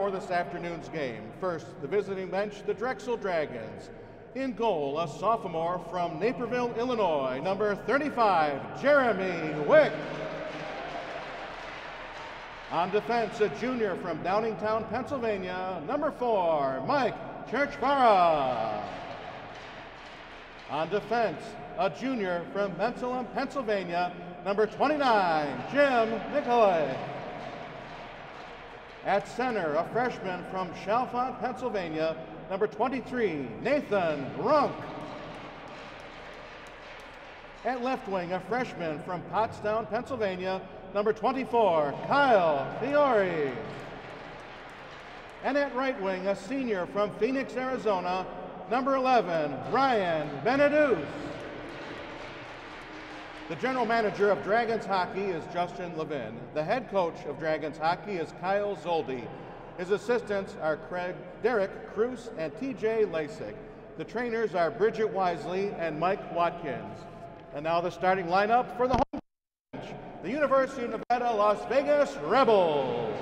for this afternoon's game. First, the visiting bench, the Drexel Dragons. In goal, a sophomore from Naperville, Illinois, number 35, Jeremy Wick. On defense, a junior from Downingtown, Pennsylvania, number 4, Mike Churchvara. On defense, a junior from Bensalem, Pennsylvania, number 29, Jim Nicolay. At center, a freshman from Chalfont, Pennsylvania, number 23, Nathan Runk. At left wing, a freshman from Pottstown, Pennsylvania, number 24, Kyle Fiore. And at right wing, a senior from Phoenix, Arizona, number 11, Ryan Benedus. The general manager of Dragons hockey is Justin Levin. The head coach of Dragons hockey is Kyle Zoldi. His assistants are Derek Cruz and TJ Lasik. The trainers are Bridget Wisely and Mike Watkins. And now the starting lineup for the home bench, the University of Nevada, Las Vegas Rebels.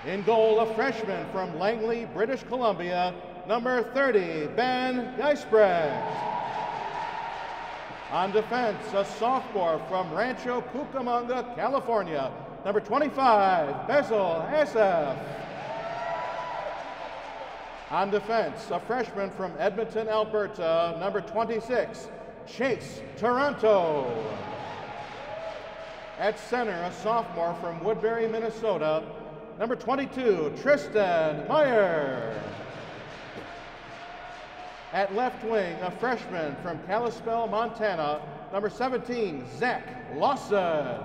In goal, a freshman from Langley, British Columbia, number 30, Ben Geisbrecht. On defense, a sophomore from Rancho Cucamonga, California, number 25, Bezel Asaf. On defense, a freshman from Edmonton, Alberta, number 26, Chase Toronto. At center, a sophomore from Woodbury, Minnesota, number 22, Tristan Meyer. At left wing, a freshman from Kalispell, Montana, number 17, Zach Lawson.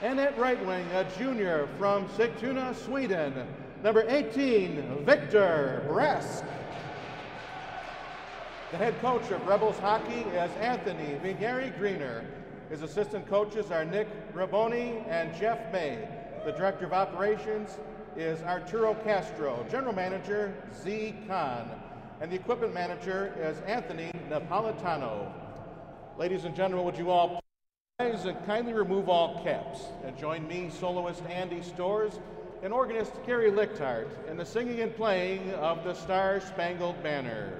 And at right wing, a junior from Sigtuna, Sweden, number 18, Victor Bresk. The head coach of Rebels hockey is Anthony Vigeri-Greener. His assistant coaches are Nick Raboni and Jeff May. The director of operations is Arturo Castro, general manager Z. Khan, and the equipment manager is Anthony Napolitano. Ladies and gentlemen, would you all please and kindly remove all caps and join me, soloist Andy Storrs, and organist Gary Lichtart in the singing and playing of the Star-Spangled Banner.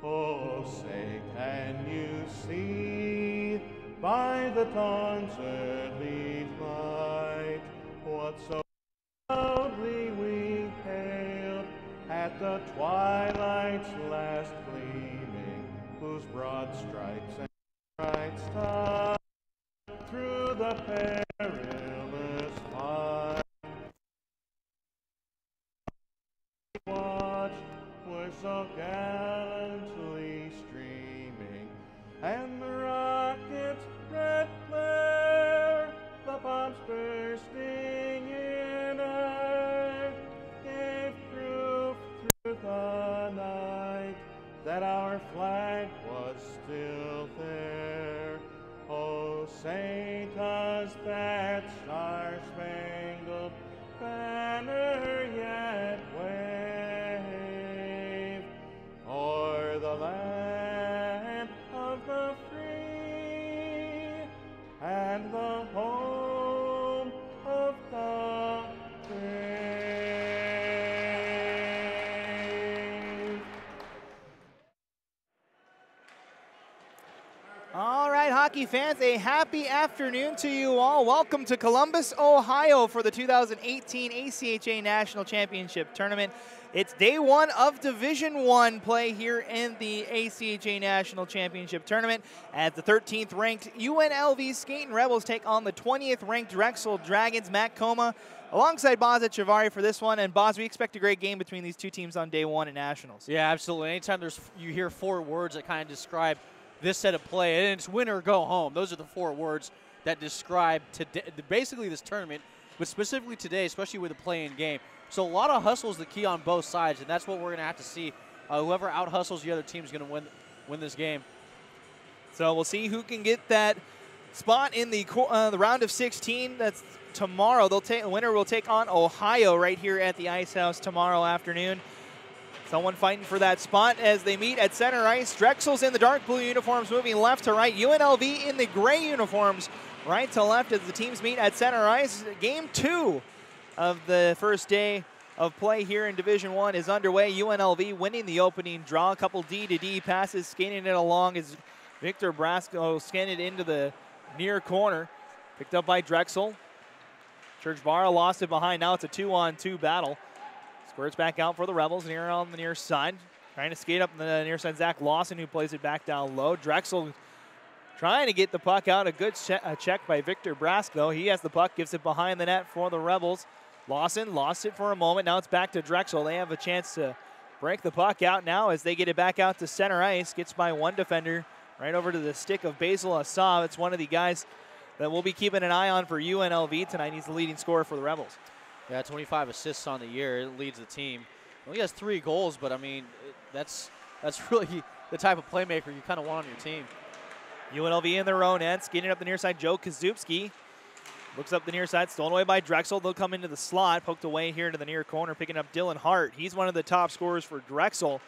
Oh, say, can you see by the dawn's early light what so proudly we hailed at the twilight's last gleaming, whose broad stripes and bright stars through the perilous fight watched were so gallantly streaming, and the rocket's red flare, the bombs bursting in air, gave proof through the night that our flag was still there. Oh, say does that star-spangled banner yet wave o'er the land of the free and the home of the brave? All right, hockey fans, a happy afternoon to you all. Welcome to Columbus, Ohio for the 2018 ACHA National Championship Tournament. It's day one of Division I play here in the ACHA National Championship Tournament as the 13th ranked UNLV Skating Rebels take on the 20th ranked Drexel Dragons. Matt Coma alongside Boz at Chavari for this one. And Boz, we expect a great game between these two teams on day one at Nationals. Yeah, absolutely. Anytime you hear four words that kind of describe this set of play, and it's win or go home. Those are the four words that describe today, basically this tournament, but specifically today, especially with the play-in game. So a lot of hustle is the key on both sides, and that's what we're going to have to see. Whoever out-hustles the other team is going to win this game. So we'll see who can get that spot in the round of 16. That's tomorrow. The winner will take on Ohio right here at the Ice House tomorrow afternoon. Someone fighting for that spot as they meet at center ice. Drexel's in the dark blue uniforms moving left to right. UNLV in the gray uniforms right to left as the teams meet at center ice. Game 2 of the first day of play here in Division 1 is underway. UNLV winning the opening draw. A couple D-to-D passes, skating it along as Victor Brasco scanned it into the near corner. Picked up by Drexel. Churchbara lost it behind. Now it's a 2-on-2 battle. Squirts back out for the Rebels here on the near side. Trying to skate up the near side. Zach Lawson, who plays it back down low. Drexel trying to get the puck out. A good check by Victor Brask, though. He has the puck, gives it behind the net for the Rebels. Lawson lost it for a moment. Now it's back to Drexel. They have a chance to break the puck out now as they get it back out to center ice. Gets by one defender right over to the stick of Basil Assab. It's one of the guys that we'll be keeping an eye on for UNLV tonight. He's the leading scorer for the Rebels. Yeah, 25 assists on the year. It leads the team. Well, he has 3 goals, but I mean, that's really the type of playmaker you kind of want on your team. UNLV in their own end, skating up the near side. Joe Kazubski looks up the near side, stolen away by Drexel. They'll come into the slot, poked away here to the near corner, picking up Dylan Hart. He's one of the top scorers for Drexel.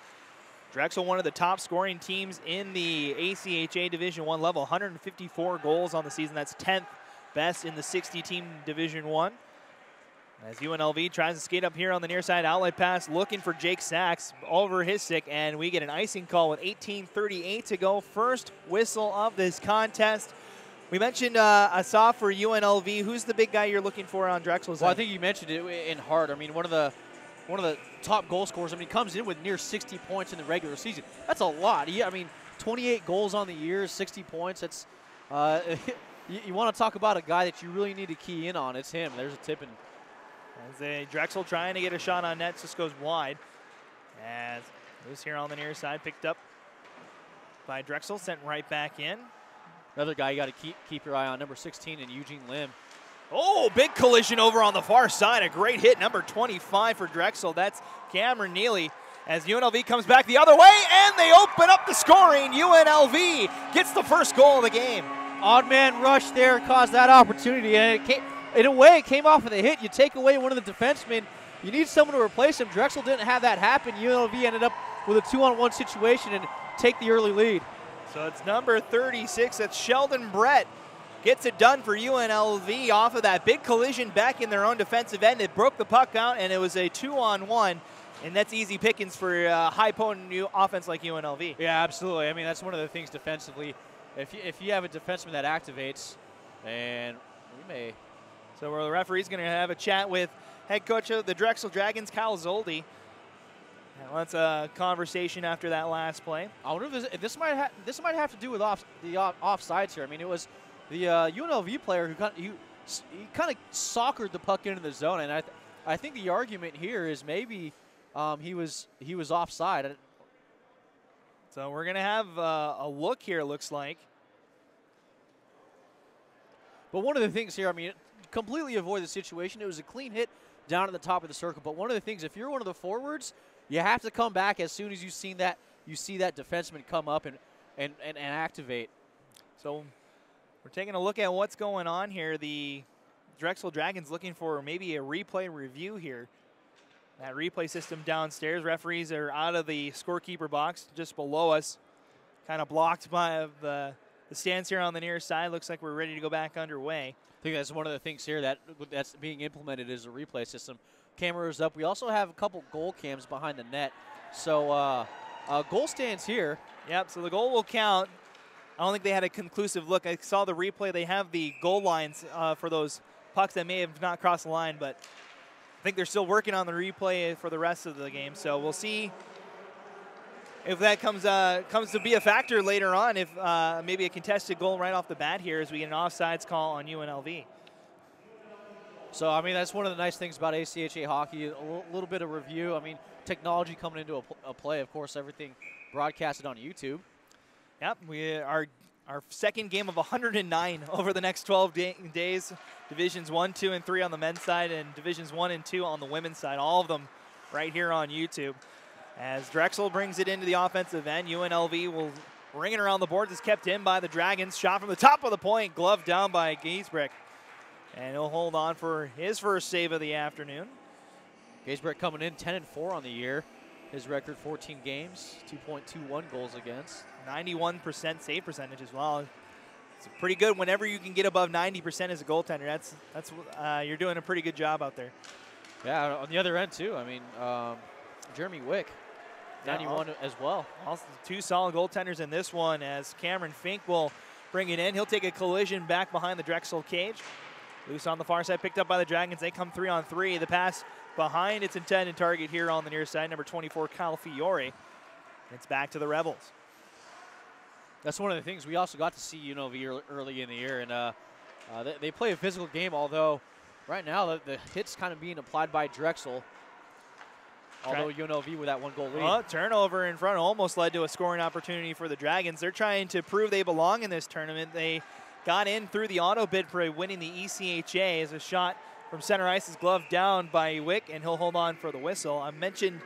Drexel, one of the top scoring teams in the ACHA Division 1 level, 154 goals on the season. That's 10th best in the 60-team Division 1. As UNLV tries to skate up here on the near side, outlet pass looking for Jake Sachs over his stick, and we get an icing call with 18:38 to go. First whistle of this contest. We mentioned Assaf for UNLV. Who's the big guy you're looking for on Drexel's Well, end? I think you mentioned it in Hart. I mean, one of the top goal scorers. I mean, he comes in with near 60 points in the regular season. That's a lot. I mean, 28 goals on the year, 60 points. That's you want to talk about a guy that you really need to key in on. It's him. There's a tip in. As Drexel trying to get a shot on net, just goes wide. As loose here on the near side, picked up by Drexel, sent right back in. Another guy you got to keep your eye on, number 16 in Eugene Lim. Oh, big collision over on the far side. A great hit, number 25 for Drexel. That's Cameron Neely. As UNLV comes back the other way, and they open up the scoring. UNLV gets the first goal of the game. Odd man rush there caused that opportunity, and it came. In a way, it came off of the hit. You take away one of the defensemen, you need someone to replace him. Drexel didn't have that happen. UNLV ended up with a 2-on-1 situation and take the early lead. So it's number 36. That's Sheldon Brett. Gets it done for UNLV off of that big collision back in their own defensive end. It broke the puck out, and it was a 2-on-1. And that's easy pickings for high-potent offense like UNLV. Yeah, absolutely. I mean, that's one of the things defensively. If you have a defenseman that activates, and we may. So the referee's going to have a chat with head coach of the Drexel Dragons, Kyle Zoldi. And that's a conversation after that last play. I wonder if this might have to do with offsides here. I mean, it was the UNLV player who kind of soccered the puck into the zone, and I think the argument here is maybe he was offside. So we're going to have a look here, looks like. But one of the things here, I mean, completely avoid the situation. It was a clean hit down at the top of the circle. But one of the things, if you're one of the forwards, you have to come back as soon as you see that defenseman come up and activate. So we're taking a look at what's going on here. The Drexel Dragons looking for maybe a replay review here. That replay system downstairs. Referees are out of the scorekeeper box just below us, kind of blocked by the stands here on the near side. Looks like we're ready to go back underway. I think that's one of the things here that's being implemented is a replay system. Cameras up. We also have a couple goal cams behind the net. So goal stands here. Yep, so the goal will count. I don't think they had a conclusive look. I saw the replay. They have the goal lines for those pucks that may have not crossed the line, but I think they're still working on the replay for the rest of the game. So we'll see if that comes to be a factor later on, if maybe a contested goal right off the bat here as we get an offsides call on UNLV. So, I mean, that's one of the nice things about ACHA hockey, a little bit of review. I mean, technology coming into a play, of course, everything broadcasted on YouTube. Yep, our second game of 109 over the next 12 days. Divisions 1, 2, and 3 on the men's side, and Divisions 1 and 2 on the women's side. All of them right here on YouTube. As Drexel brings it into the offensive end, UNLV will ring it around the boards. It's kept in by the Dragons. Shot from the top of the point, gloved down by Giesbrecht. And he'll hold on for his first save of the afternoon. Giesbrecht coming in 10-4 on the year. His record 14 games, 2.21 goals against. 91% save percentage as well. It's pretty good whenever you can get above 90% as a goaltender. That's you're doing a pretty good job out there. Yeah, on the other end too. I mean, Jeremy Wick, 91 as well. Also, 2 solid goaltenders in this one as Cameron Fink will bring it in. He'll take a collision back behind the Drexel cage. Loose on the far side, picked up by the Dragons. They come 3-on-3. The pass behind its intended target here on the near side, number 24, Kyle Fiore. It's back to the Rebels. That's one of the things we also got to see UNLV early in the year, and they play a physical game, although right now the hit's kind of being applied by Drexel, although UNLV with that 1-goal lead. Turnover in front almost led to a scoring opportunity for the Dragons. They're trying to prove they belong in this tournament. They got in through the auto bid for winning the ACHA as a shot from center ice is gloved down by Wick, and he'll hold on for the whistle. I mentioned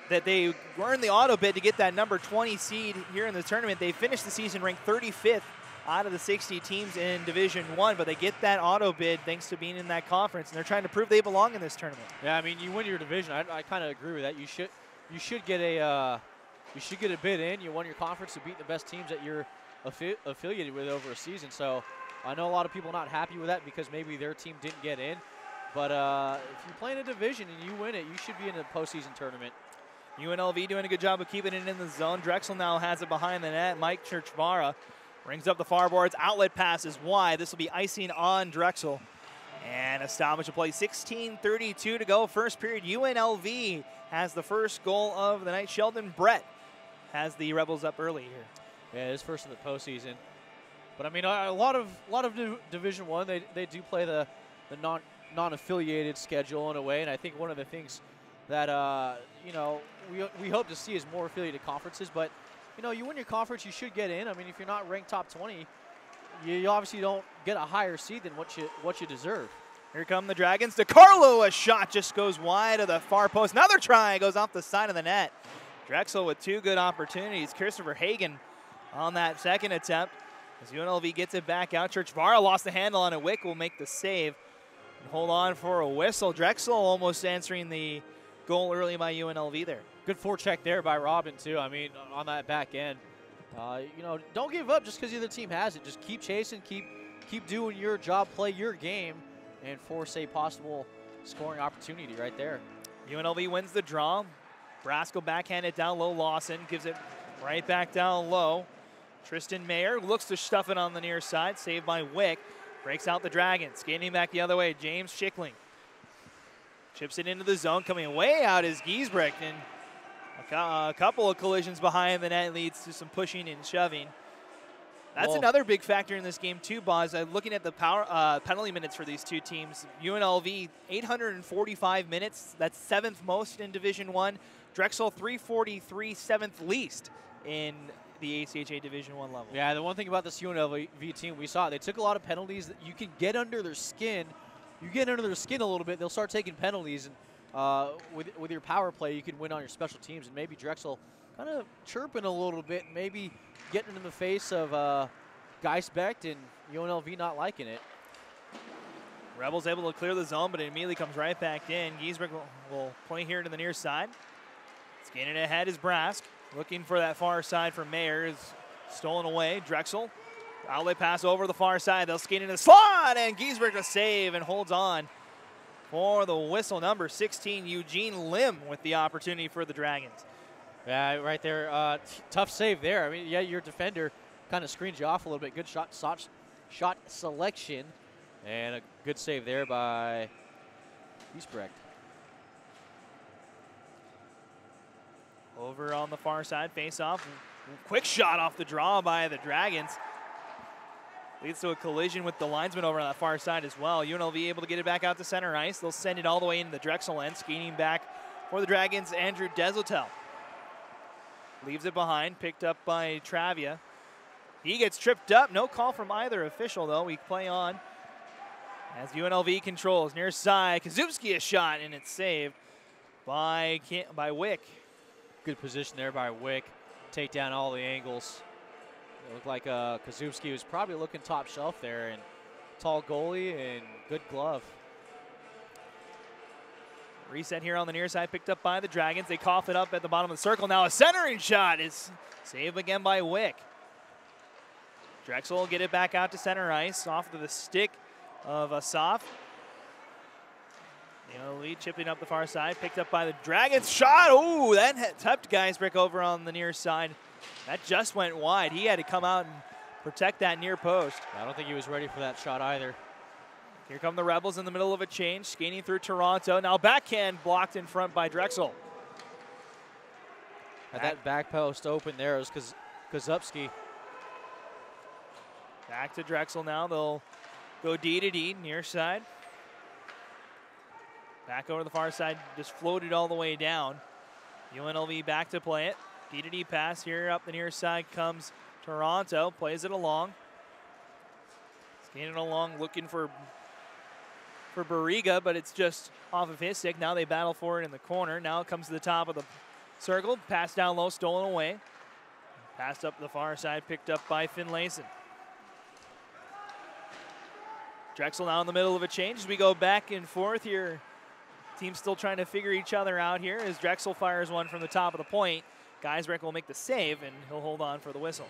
that they were in the auto bid to get that number 20 seed here in the tournament. They finished the season ranked 35th out of the 60 teams in Division I, but they get that auto bid thanks to being in that conference, and they're trying to prove they belong in this tournament. Yeah, I mean, you win your division. I kind of agree with that. You should get a bid in. You won your conference to beat the best teams that you're affiliated with over a season. So I know a lot of people are not happy with that because maybe their team didn't get in. But if you play in a division and you win it, you should be in a postseason tournament. UNLV doing a good job of keeping it in the zone. Drexel now has it behind the net. Mike Churchvara brings up the far boards. Outlet pass is wide. This will be icing on Drexel. And a stoppage of play. 16:32 to go. First period. UNLV has the first goal of the night. Sheldon Brett has the Rebels up early here. Yeah, his first in the postseason. But I mean, a lot of Division I, they do play the non-affiliated schedule in a way, and I think one of the things that we hope to see is more affiliated conferences. But you win your conference, you should get in. I mean, if you're not ranked top 20, you obviously don't get a higher seed than what you deserve. Here come the Dragons. DeCarlo, a shot just goes wide of the far post. Another try goes off the side of the net. Drexel with 2 good opportunities. Christopher Hagan on that second attempt. As UNLV gets it back out, Churchvara lost the handle on it. Wick will make the save and hold on for a whistle. Drexel almost answering the goal early by UNLV there. Good forecheck there by Robin, too. I mean, on that back end. Don't give up just because the other team has it. Just keep chasing, keep doing your job, play your game, and force a possible scoring opportunity right there. UNLV wins the draw. Brasco backhand it down low. Lawson gives it right back down low. Tristan Mayer looks to stuff it on the near side. Saved by Wick. Breaks out the Dragons. Skating back the other way. James Schickling chips it into the zone. Coming way out is Giesbrecht. And a couple of collisions behind the net leads to some pushing and shoving. That's another big factor in this game too, Boz. Looking at the penalty minutes for these two teams, UNLV 845 minutes. That's 7th most in Division I. Drexel 343, 7th least in the ACHA Division I level. Yeah, the one thing about this UNLV team, we saw they took a lot of penalties. That you can get under their skin. You get under their skin a little bit, they'll start taking penalties. And with your power play, you can win on your special teams. And maybe Drexel kind of chirping a little bit, maybe getting in the face of Geisbecht and UNLV not liking it. Rebels able to clear the zone, but it immediately comes right back in. Giesbrecht will point here to the near side. Skating ahead is Brask. Looking for that far side for Mayer. Is stolen away. Drexel. Outlet pass over the far side. They'll skate into the slot, and Giesbrecht a save and holds on for the whistle. Number 16, Eugene Lim with the opportunity for the Dragons. Yeah, right there. Tough save there. I mean, yeah, your defender kind of screens you off a little bit. Good shot selection, and a good save there by Giesbrecht. Over on the far side, face off. Quick shot off the draw by the Dragons. Leads to a collision with the linesman over on that far side as well. UNLV able to get it back out to center ice. They'll send it all the way into the Drexel end. Skating back for the Dragons, Andrew Deshotel. Leaves it behind, picked up by Travia. He gets tripped up. No call from either official, though. We play on as UNLV controls. Near side, Kazubski a shot, and it's saved by Wick. Good position there by Wick. Take down all the angles. It looked like Kazubski was probably looking top shelf there, and tall goalie and good glove. Reset here on the near side, picked up by the Dragons. They cough it up at the bottom of the circle. Now a centering shot is saved again by Wick. Drexel will get it back out to center ice, off to the stick of Asaf. UNLV chipping up the far side, picked up by the Dragons. Shot, ooh, that tipped Geisbrick over on the near side. That just went wide. He had to come out and protect that near post. I don't think he was ready for that shot either. Here come the Rebels in the middle of a change, skating through Toronto. Now backhand blocked in front by Drexel. Had that back post open there, it was Kozupski. Back to Drexel now. They'll go D to D, near side. Back over the far side, just floated all the way down. UNLV back to play it. D to D pass here up the near side comes Toronto, plays it along. Skating along, looking for Barriga, but it's just off of his stick. Now they battle for it in the corner. Now it comes to the top of the circle. Pass down low, stolen away. Passed up the far side, picked up by Finlayson. Drexel now in the middle of a change as we go back and forth here. Team's still trying to figure each other out here as Drexel fires one from the top of the point. Geisbrick will make the save, and he'll hold on for the whistle.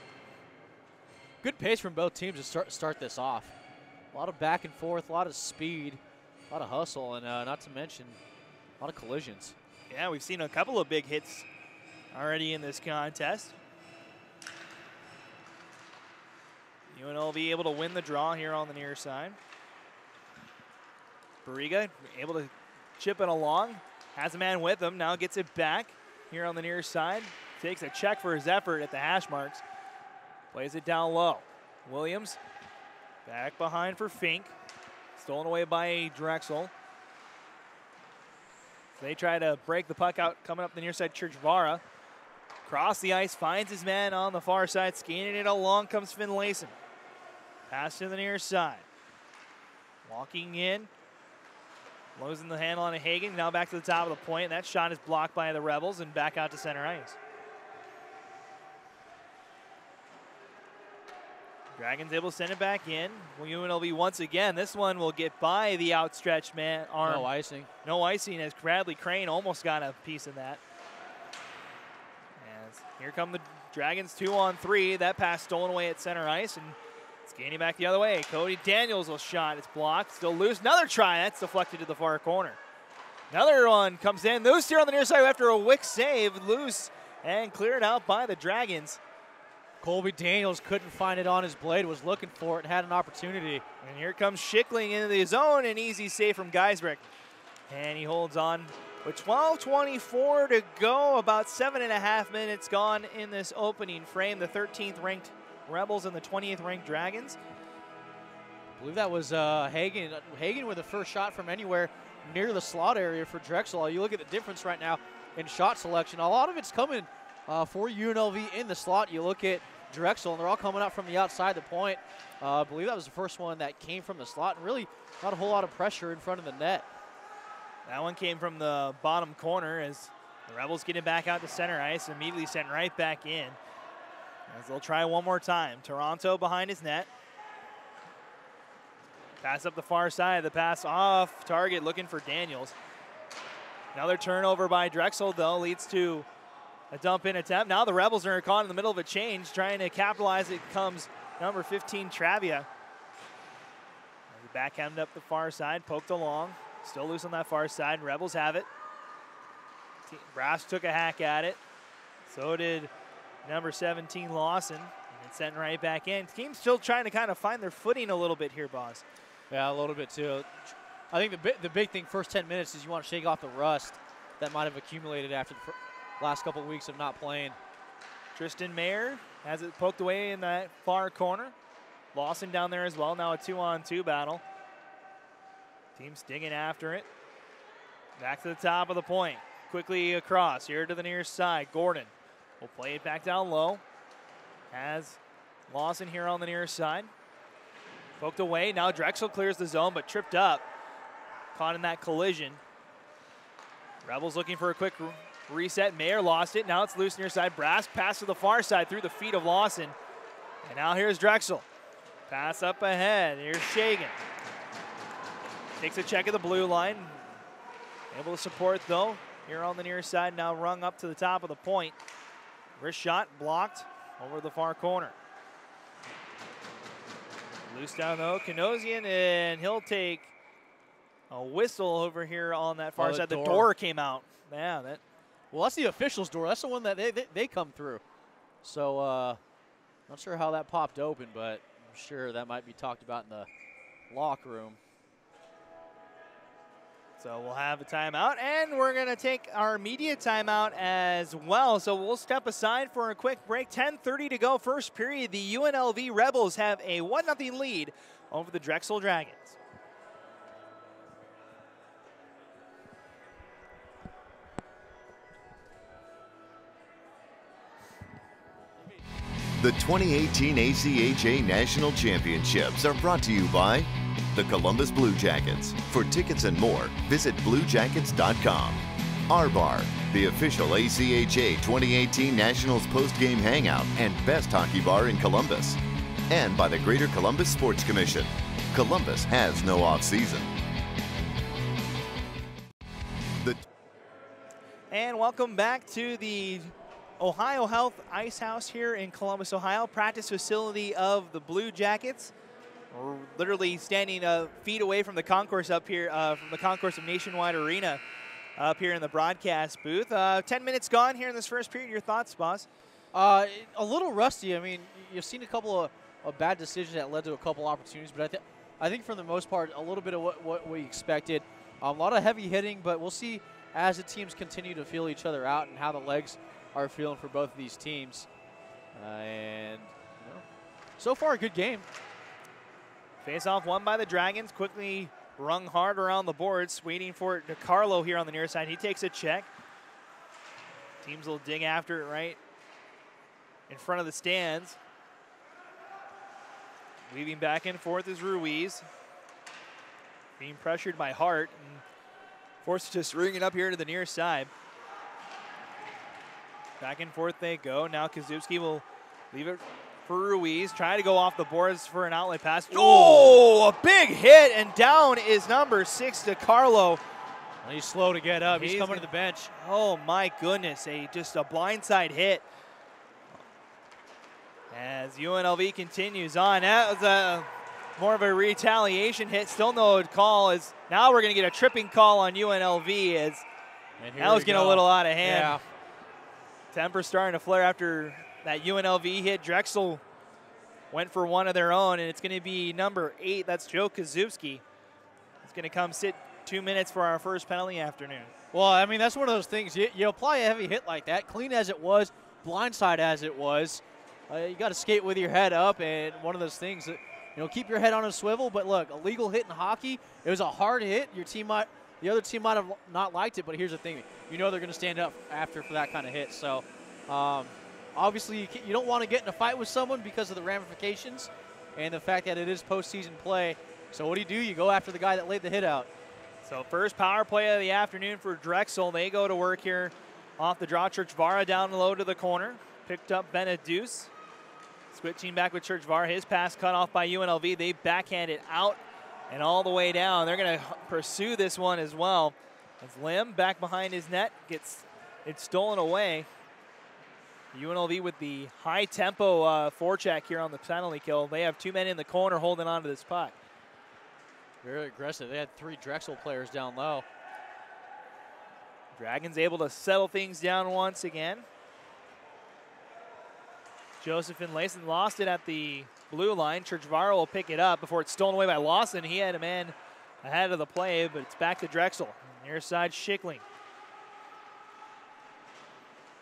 Good pace from both teams to start this off. A lot of back and forth, a lot of speed, a lot of hustle, and not to mention a lot of collisions. Yeah, we've seen a couple of big hits already in this contest. UNLV able to win the draw here on the near side. Barriga able to chip it along, has a man with him, now gets it back here on the near side. Takes a check for his effort at the hash marks. Plays it down low. Williams back behind for Fink. Stolen away by Drexel. They try to break the puck out coming up the near side. Churchvara. Cross the ice, finds his man on the far side. Scanning it along comes Finlayson. Pass to the near side. Walking in. Losing the handle on a Hagen. Now back to the top of the point. That shot is blocked by the Rebels and back out to center ice. Dragons able to send it back in. Well, UNLV once again. This one will get by the outstretched man arm. No icing. No icing as Bradley Crane almost got a piece of that. As here come the Dragons 2-on-3. That pass stolen away at center ice and skating back the other way. Cody Daniels will shot. It's blocked. Still loose. Another try. That's deflected to the far corner. Another one comes in. Loose here on the near side after a Wick save. Loose and cleared out by the Dragons. Colby Daniels couldn't find it on his blade, was looking for it, and had an opportunity. And here comes Schickling into the zone. An easy save from Geisbrick. And he holds on with 12:24 to go. About 7.5 minutes gone in this opening frame. The 13th ranked Rebels and the 20th ranked Dragons. I believe that was Hagen. Hagen with the first shot from anywhere near the slot area for Drexel. You look at the difference right now in shot selection. A lot of it's coming for UNLV in the slot. You look at Drexel, and they're all coming out from the outside the point. I believe that was the first one that came from the slot, and really not a whole lot of pressure in front of the net. That one came from the bottom corner as the Rebels get it back out to center ice, immediately sent right back in. As they'll try one more time. Toronto behind his net. Pass up the far side. The pass off target, looking for Daniels. Another turnover by Drexel, though, leads to a dump-in attempt. Now the Rebels are caught in the middle of a change, trying to capitalize. It comes number 15, Travia. The backhand up the far side, poked along. Still loose on that far side. Rebels have it. Brass took a hack at it. So did number 17, Lawson. And it's sent right back in. Team's still trying to kind of find their footing a little bit here, boss. Yeah, a little bit too. I think the big thing first 10 minutes is you want to shake off the rust that might have accumulated after the last couple of weeks of not playing. Tristan Mayer has it poked away in that far corner. Lawson down there as well. Now a 2-on-2 battle. Team's digging after it. Back to the top of the point. Quickly across here to the near side. Gordon will play it back down low. Has Lawson here on the near side. Poked away. Now Drexel clears the zone, but tripped up. Caught in that collision. Rebels looking for a quick reset. Mayer lost it. Now it's loose near side. Brass pass to the far side through the feet of Lawson. And now here's Drexel. Pass up ahead. Here's Shagan. Takes a check of the blue line. Able to support, though, here on the near side, now rung up to the top of the point. Wrist shot blocked over the far corner. Loose down, though, Kanosian, and he'll take a whistle over here on that far side. The door came out. Yeah, that. Well, that's the official's door. That's the one that they come through. So, not sure how that popped open, but I'm sure that might be talked about in the locker room. So we'll have a timeout, and we're going to take our media timeout as well. So we'll step aside for a quick break. 10:30 to go, first period. The UNLV Rebels have a 1-0 lead over the Drexel Dragons. The 2018 ACHA National Championships are brought to you by the Columbus Blue Jackets. For tickets and more, visit bluejackets.com. R-Bar, the official ACHA 2018 Nationals post-game hangout and best hockey bar in Columbus. And by the Greater Columbus Sports Commission. Columbus has no off-season. And welcome back to the Ohio Health Ice House here in Columbus, Ohio, practice facility of the Blue Jackets. We're literally standing feet away from the concourse up here, from the concourse of Nationwide Arena up here in the broadcast booth. 10 minutes gone here in this first period. Your thoughts, boss? A little rusty. I mean, you've seen a couple of bad decisions that led to a couple opportunities, but I think for the most part, a little bit of what we expected. A lot of heavy hitting, but we'll see as the teams continue to feel each other out and how the legs are feeling for both of these teams. And you know, so far, a good game. Face-off won by the Dragons, quickly rung hard around the boards, waiting for it to Carlo here on the near side. He takes a check. Teams will dig after it right in front of the stands. Weaving back and forth is Ruiz. Being pressured by Hart and forced to swing it up here to the near side. Back and forth they go. Now Kazubski will leave it for Ruiz. Try to go off the boards for an outlet pass. Oh, a big hit, and down is number 6 to Carlo. Well, he's slow to get up. He's coming to the bench. Oh my goodness, just a blindside hit. As UNLV continues on, that was more of a retaliation hit. Still no call. As now we're going to get a tripping call on UNLV as that was getting a little out of hand. Yeah. Temper starting to flare after that UNLV hit. Drexel went for one of their own, and it's going to be number 8. That's Joe Kazubski. He's going to come sit 2 minutes for our first penalty afternoon. Well, I mean, that's one of those things. You apply a heavy hit like that, clean as it was, blindside as it was, you got to skate with your head up, and one of those things that, keep your head on a swivel. But look, a legal hit in hockey, it was a hard hit. The other team might have not liked it, but here's the thing. They're going to stand up after for that kind of hit. So, obviously, you don't want to get in a fight with someone because of the ramifications and the fact that it is postseason play. So what do? You go after the guy that laid the hit out. So first power play of the afternoon for Drexel. They go to work here off the draw. Churchvara down low to the corner. Picked up Benedus. Switching back with Churchvara. His pass cut off by UNLV. They backhand it out and all the way down. They're going to pursue this one as well. As Lim back behind his net gets it stolen away. UNLV with the high-tempo forecheck here on the penalty kill. They have 2 men in the corner holding on to this puck. Very aggressive. They had 3 Drexel players down low. Dragons able to settle things down once again. Joseph and Layson lost it at the blue line. Churchvara will pick it up before it's stolen away by Lawson. He had a man ahead of the play, but it's back to Drexel. Near side, Schickling.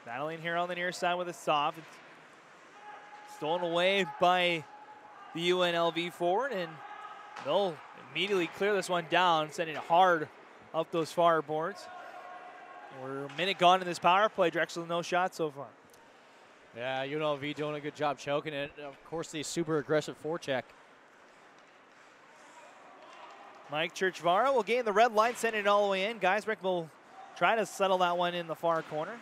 Battling here on the near side with a soft. It's stolen away by the UNLV forward, and they'll immediately clear this one down, sending it hard up those far boards. We're a minute gone in this power play. Drexel no shot so far. Yeah, UNLV doing a good job choking it. Of course, the super aggressive forecheck. Mike Churchvara will gain the red line, send it all the way in. Geisbrick will try to settle that one in the far corner.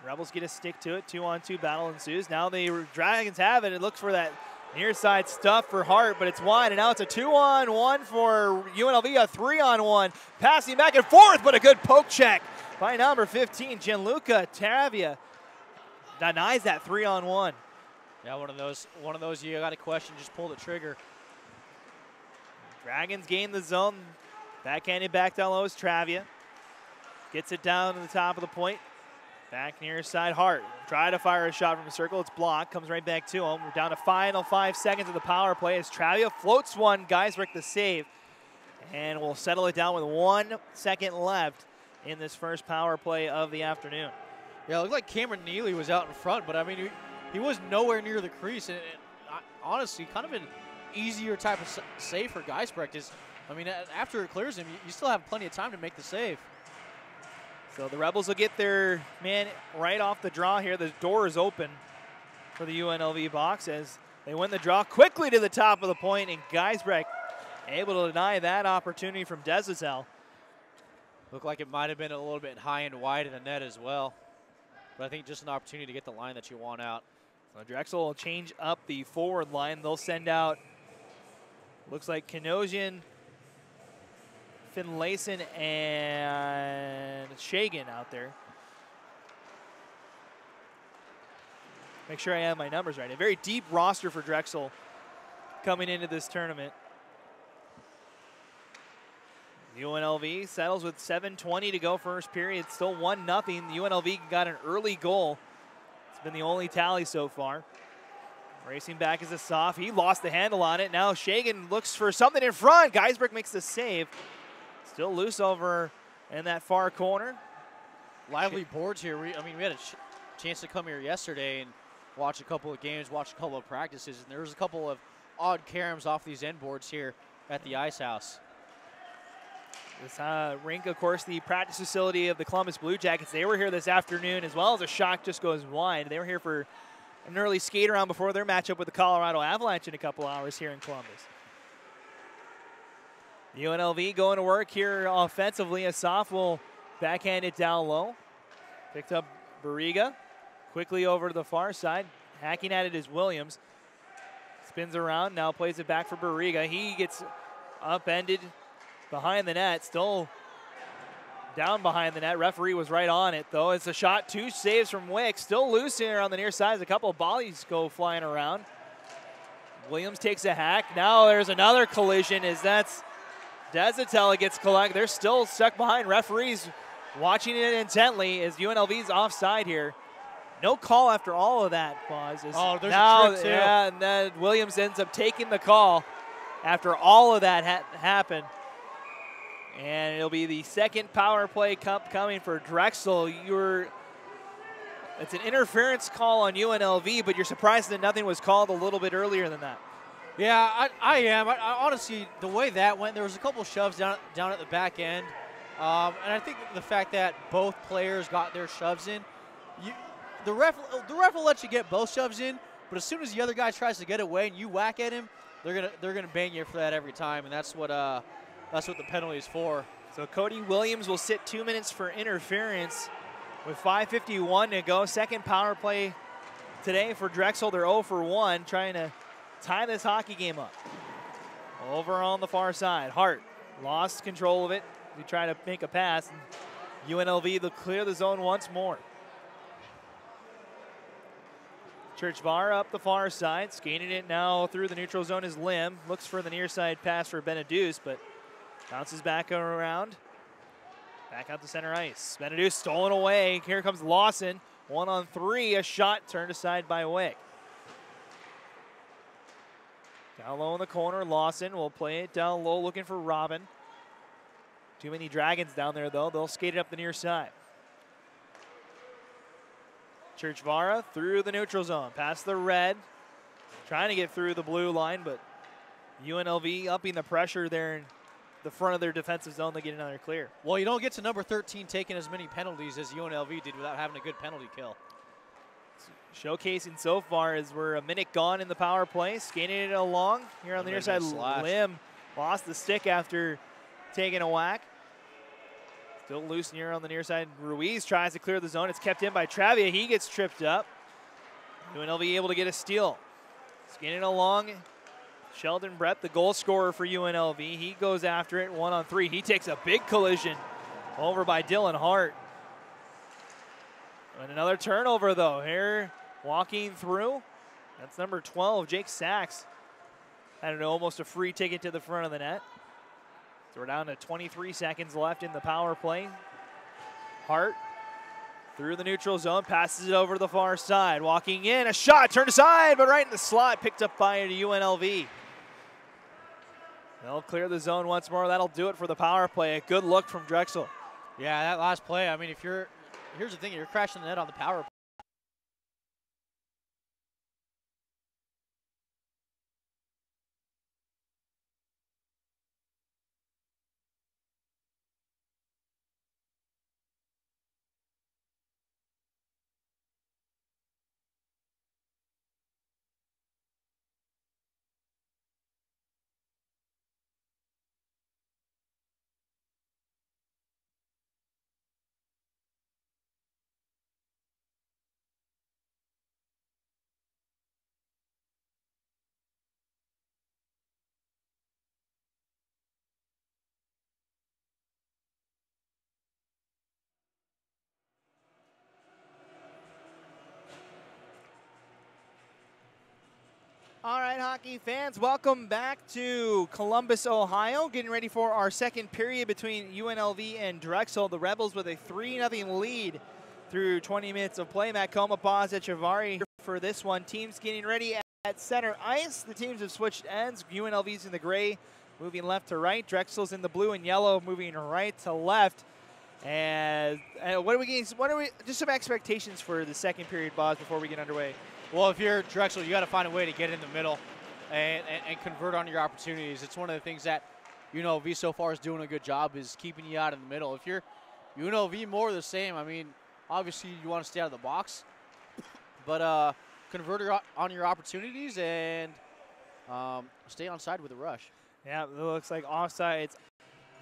Rebels get a stick to it. 2-on-2 battle ensues. Now the Dragons have it. It looks for that Near side stuff for Hart, but it's wide, and now it's a 2-on-1 for UNLV, a 3-on-1. Passing back and forth, but a good poke check by number 15, Gianluca Tavia. Denies that 3-on-1. Yeah, one of those you got to question, just pull the trigger. Dragons gain the zone. Backhanded back down low is Travia. Gets it down to the top of the point. Back near side, Hart. Try to fire a shot from the circle. It's blocked. Comes right back to him. We're down to final 5 seconds of the power play as Travia floats one. Geisrick the save. And we'll settle it down with 1 second left in this first power play of the afternoon. Yeah, it looked like Cameron Neely was out in front, but I mean, he was nowhere near the crease. And honestly, kind of an easier type of save for Geisrick. I mean, after it clears him, you still have plenty of time to make the save. So the Rebels will get their man right off the draw here. The door is open for the UNLV box as they win the draw quickly to the top of the point, and Geisrick able to deny that opportunity from Desazel. Looked like it might have been a little bit high and wide in the net as well. But I think just an opportunity to get the line that you want out. So Drexel will change up the forward line. They'll send out, looks like Kanosian, Finlayson, and Shagan out there. Make sure I have my numbers right. A very deep roster for Drexel coming into this tournament. UNLV settles with 7:20 to go first period. Still 1-0. UNLV got an early goal. It's been the only tally so far. Racing back is a soft. He lost the handle on it. Now Shagan looks for something in front. Geisrick makes the save. Still loose over in that far corner. Lively boards here. I mean, we had a chance to come here yesterday and watch a couple of games, watch a couple of practices, and there was a couple of odd caroms off these end boards here at the Ice House. This rink, of course, the practice facility of the Columbus Blue Jackets. They were here this afternoon as well as a shot just goes wide. They were here for an early skate around before their matchup with the Colorado Avalanche in a couple hours here in Columbus. UNLV going to work here offensively. Asaf will backhand it down low. Picked up Barriga. Quickly over to the far side. Hacking at it is Williams. Spins around, now plays it back for Barriga. He gets upended behind the net. Still down behind the net. Referee was right on it, though. It's a shot, 2 saves from Wick. Still loose here on the near side. A couple of volleys go flying around. Williams takes a hack. Now there's another collision as that's Desatella gets collected. They're still stuck behind. Referees watching it intently as UNLV's offside here. No call after all of that, Pause. Oh, there's a trip too. Yeah, and then Williams ends up taking the call after all of that happened. And it'll be the second power play cup coming for Drexel. It's an interference call on UNLV, but you're surprised that nothing was called a little bit earlier than that. Yeah, I am. I honestly, the way that went, there was a couple shoves down at the back end. And I think the fact that both players got their shoves in, the ref will let you get both shoves in, but as soon as the other guy tries to get away and you whack at him, they're gonna bang you for that every time, and that's what the penalty is for. So Cody Williams will sit 2 minutes for interference with 5:51 to go. Second power play today for Drexel. They're 0 for 1, trying to tie this hockey game up. Over on the far side, Hart lost control of it. He tried to make a pass. And UNLV will clear the zone once more. Churchvar up the far side, skating it now through the neutral zone is Lim. Looks for the near side pass for Benedeus, but bounces back around. Back out to center ice. Benedeus stolen away. Here comes Lawson. 1-on-3, a shot turned aside by Wick. Down low in the corner, Lawson will play it down low looking for Robin. Too many Dragons down there though. They'll skate it up the near side. Churchvara through the neutral zone, past the red. Trying to get through the blue line, but UNLV upping the pressure there in the front of their defensive zone to get another clear. Well, you don't get to number 13 taking as many penalties as UNLV did without having a good penalty kill. Showcasing so far as we're a minute gone in the power play. Skating it along here on the near side. Lim lost the stick after taking a whack. Still loose near on the near side. Ruiz tries to clear the zone. It's kept in by Travia. He gets tripped up. UNLV able to get a steal. Skinning along. Sheldon Brett, the goal scorer for UNLV. He goes after it 1-on-3. He takes a big collision over by Dylan Hart. And another turnover, though. Here, walking through. That's number 12, Jake Sachs. I don't know, almost a free ticket to the front of the net. So we're down to 23 seconds left in the power play. Hart through the neutral zone, passes it over to the far side. Walking in, a shot, turned aside, but right in the slot, picked up by UNLV. They'll clear the zone once more. That'll do it for the power play. A good look from Drexel. Yeah, that last play, I mean, here's the thing, you're crashing the net on the power play. All right, hockey fans, welcome back to Columbus, Ohio. Getting ready for our second period between UNLV and Drexel. The Rebels with a 3-0 lead through 20 minutes of play. Matt Coma, Paz, Echevarri for this one. Teams getting ready at center ice. The teams have switched ends. UNLV's in the gray, moving left to right. Drexel's in the blue and yellow, moving right to left. And what are we just some expectations for the second period, Boz, before we get underway? Well, if you're Drexel, you got to find a way to get in the middle and convert on your opportunities. It's one of the things that UNLV so far is doing a good job, is keeping you out in the middle. If you're UNLV, more of the same. I mean, obviously you want to stay out of the box, but convert on your opportunities and stay on side with a rush. Yeah, it looks like offsides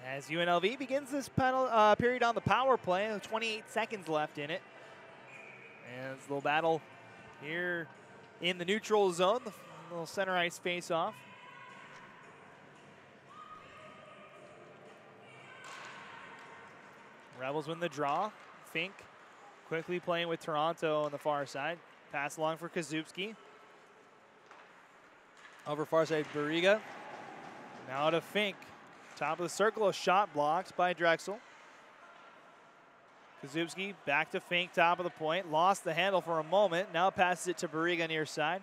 as UNLV begins this period on the power play. 28 seconds left in it. And it's a little battle here in the neutral zone, the little center ice face-off. Rebels win the draw. Fink quickly playing with Toronto on the far side. Pass along for Kazubski. Over far side, Barriga. Now to Fink. Top of the circle, a shot blocked by Drexel. Kazubski back to Fink, top of the point. Lost the handle for a moment. Now passes it to Barriga near side.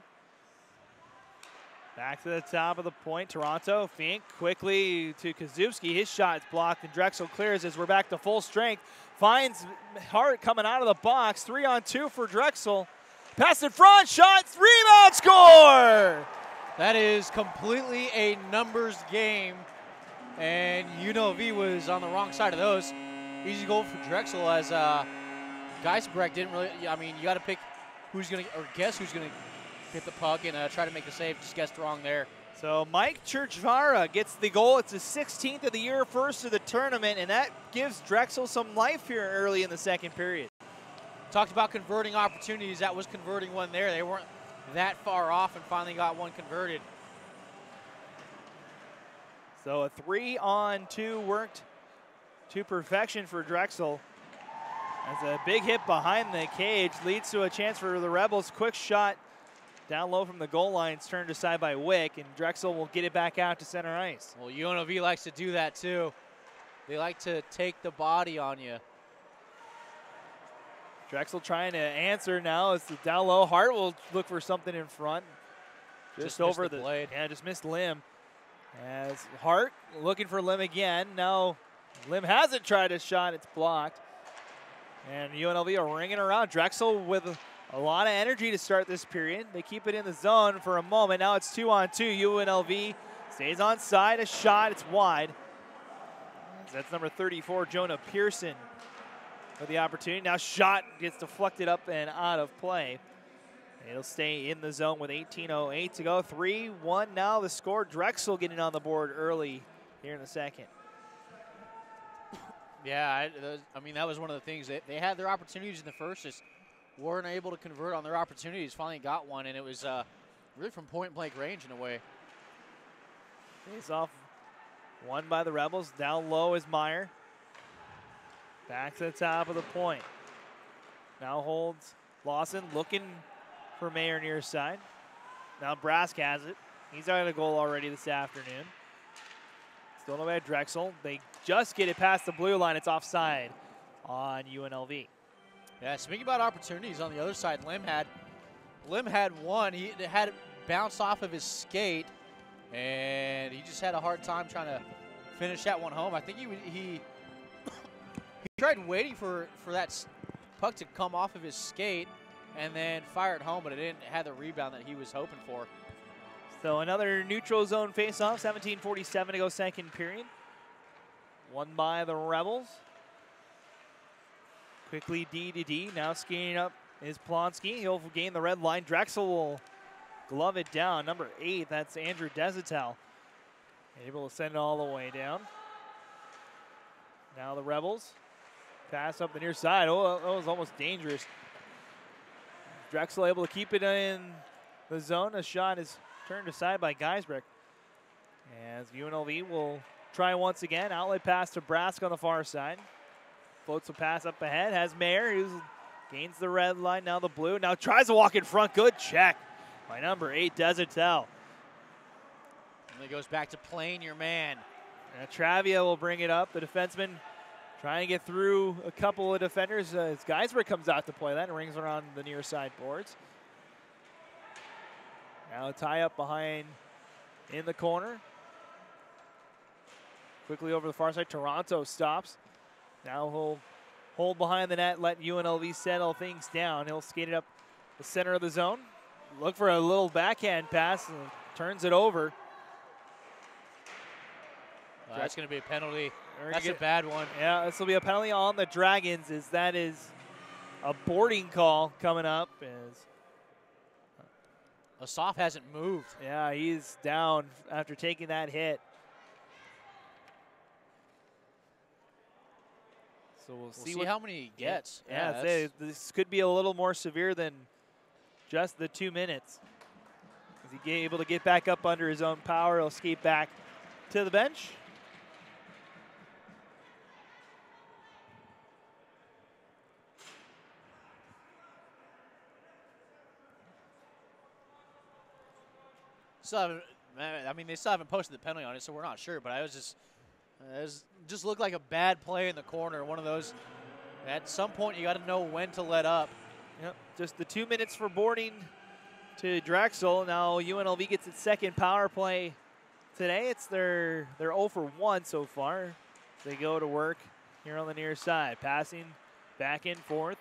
Back to the top of the point. Toronto, Fink quickly to Kazubski. His shot is blocked and Drexel clears as we're back to full strength. Finds Hart coming out of the box. 3-on-2 for Drexel. Pass in front, shot, rebound, score! That is completely a numbers game, and UNLV was on the wrong side of those. Easy goal for Drexel as Geisbrecht didn't really, I mean, you got to pick who's going to, or guess who's going to hit the puck and try to make the save. Just guessed wrong there. So Mike Churchvara gets the goal. It's his 16th of the year, first of the tournament, and that gives Drexel some life here early in the second period. Talked about converting opportunities. That was converting one there. They weren't that far off and finally got one converted. So a 3-on-2 worked to perfection for Drexel. As a big hit behind the cage leads to a chance for the Rebels. Quick shot down low from the goal line. It's turned aside by Wick, and Drexel will get it back out to center ice. Well, UNLV likes to do that too. They like to take the body on you. Drexel trying to answer now. It's down low. Hart will look for something in front. Just over the blade. Yeah, just missed Lim. As Hart looking for Lim again. Now Lim hasn't tried a shot. It's blocked. And UNLV are ringing around. Drexel with a lot of energy to start this period. They keep it in the zone for a moment. Now it's 2-on-2. UNLV stays on side. A shot. It's wide. That's number 34, Jonah Pearson, for the opportunity. Now shot gets deflected up and out of play. It'll stay in the zone with 18:08 to go. 3-1 now the score. Drexel getting on the board early here in the second. Yeah, I mean, that was one of the things. They had their opportunities in the first, just weren't able to convert on their opportunities. Finally got one, and it was really from point-blank range in a way. Face off won by the Rebels. Down low is Meyer. Back to the top of the point. Now holds Lawson, looking for Mayer near side. Now Brask has it. He's got a goal already this afternoon. Still no way at Drexel. They just get it past the blue line. It's offside on UNLV. Yeah, speaking about opportunities on the other side, Lim had one. He had it bounce off of his skate, and he just had a hard time trying to finish that one home. I think he tried waiting for that puck to come off of his skate and then fire it home, but it didn't have the rebound that he was hoping for. So another neutral zone faceoff, 17:47 to go second period. Won by the Rebels. Quickly D to D, now skating up is Plonsky. He'll gain the red line. Drexel will glove it down. Number 8, that's Andrew Desatel. Able to send it all the way down. Now the Rebels pass up the near side. Oh, that was almost dangerous. Drexel able to keep it in the zone. A shot is turned aside by Geisbrick. As UNLV will try once again. Outlet pass to Brask on the far side. Floats a pass up ahead. Has Mayer, who gains the red line. Now the blue. Now tries to walk in front. Good check by number 8, Desatel. And it goes back to playing your man. Now Travia will bring it up. The defenseman trying to get through a couple of defenders as Geisbrick comes out to play that and rings around the near side boards. Now a tie up behind in the corner. Quickly over the far side. Toronto stops. Now he'll hold behind the net, let UNLV settle things down. He'll skate it up the center of the zone. Look for a little backhand pass and turns it over. That's going to be a penalty. That's a bad one. Yeah, this will be a penalty on the Dragons, as that is a boarding call coming up. Asaf hasn't moved. Yeah, he's down after taking that hit. So we'll see how many he gets. Yeah, this could be a little more severe than just the 2 minutes. Is he able to get back up under his own power? He'll skate back to the bench. They still haven't posted the penalty on it, so we're not sure. But it just looked like a bad play in the corner. One of those. At some point, you got to know when to let up. Yep, just the 2 minutes for boarding to Drexel. Now UNLV gets its second power play today. It's they're 0 for 1 so far. They go to work here on the near side, passing back and forth.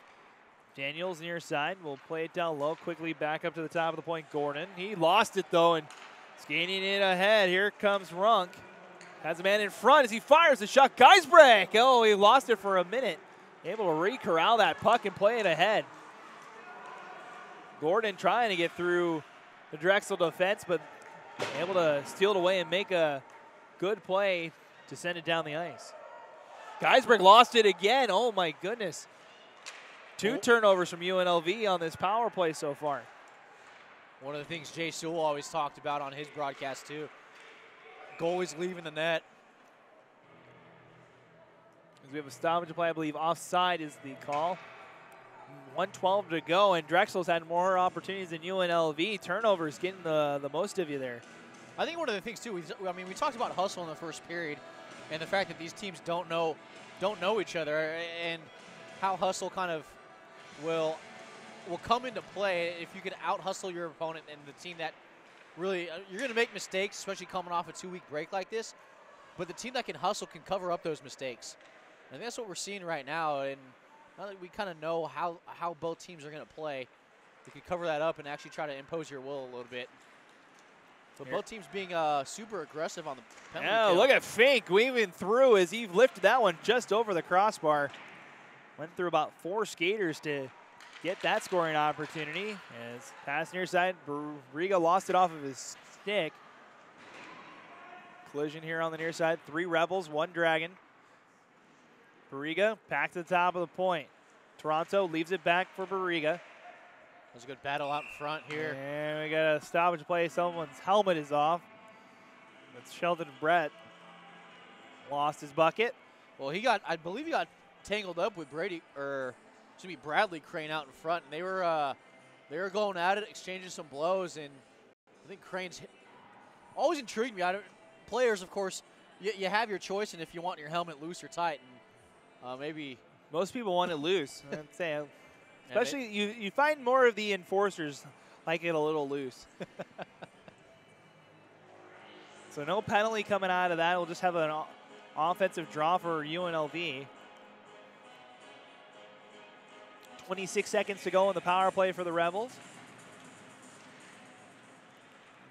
Daniels near side will play it down low, quickly back up to the top of the point. Gordon, he lost it though, and skating it ahead. Here comes Runk. Has a man in front as he fires the shot. Geisbrick, oh, he lost it for a minute. Able to re-corral that puck and play it ahead. Gordon trying to get through the Drexel defense, but able to steal it away and make a good play to send it down the ice. Geisbrick lost it again. Oh my goodness. 2 turnovers from UNLV on this power play so far. One of the things Jay Sewell always talked about on his broadcast too. Goalie's leaving the net. We have a stoppage play, I believe offside is the call. 1:12 to go, and Drexel's had more opportunities than UNLV. Turnovers getting the most of you there. I think one of the things too, we talked about hustle in the first period, and the fact that these teams don't know each other, and how hustle kind of will come into play if you can out-hustle your opponent and the team that really, you're going to make mistakes, especially coming off a 2-week break like this, but the team that can hustle can cover up those mistakes. And that's what we're seeing right now, and now that we kind of know how both teams are going to play, we can cover that up and actually try to impose your will a little bit. But both teams being super aggressive on the penalty kill. Look at Fink weaving through as he lifted that one just over the crossbar. Went through about 4 skaters to get that scoring opportunity. As pass near side, Riga lost it off of his stick. Collision here on the near side. 3 Rebels, 1 Dragon. Bariga back to the top of the point. Toronto leaves it back for Bariga. There's a good battle out in front here. And we got a stoppage play. Someone's helmet is off. It's Sheldon Brett. Lost his bucket. Well, I believe he got tangled up with Bradley Crane out in front, and they were going at it, exchanging some blows, and I think Crane's always intrigued me. Players, of course, you have your choice, and if you want your helmet loose or tight, and maybe most people want it loose. I'd say, especially you find more of the enforcers like it a little loose. So no penalty coming out of that. We'll just have an offensive draw for UNLV. 26 seconds to go in the power play for the Rebels.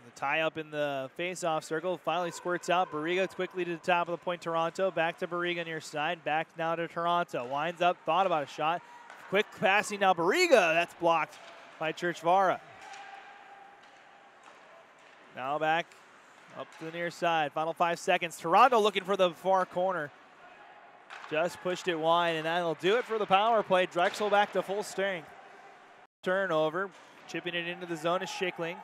The tie up in the face-off circle finally squirts out. Barriga quickly to the top of the point, Toronto. Back to Barriga near side. Back now to Toronto. Winds up, thought about a shot. Quick passing now, Barriga. That's blocked by Churchvara. Now back up to the near side. Final 5 seconds. Toronto looking for the far corner. Just pushed it wide, and that'll do it for the power play. Drexel back to full strength. Turnover. Chipping it into the zone is Schickling.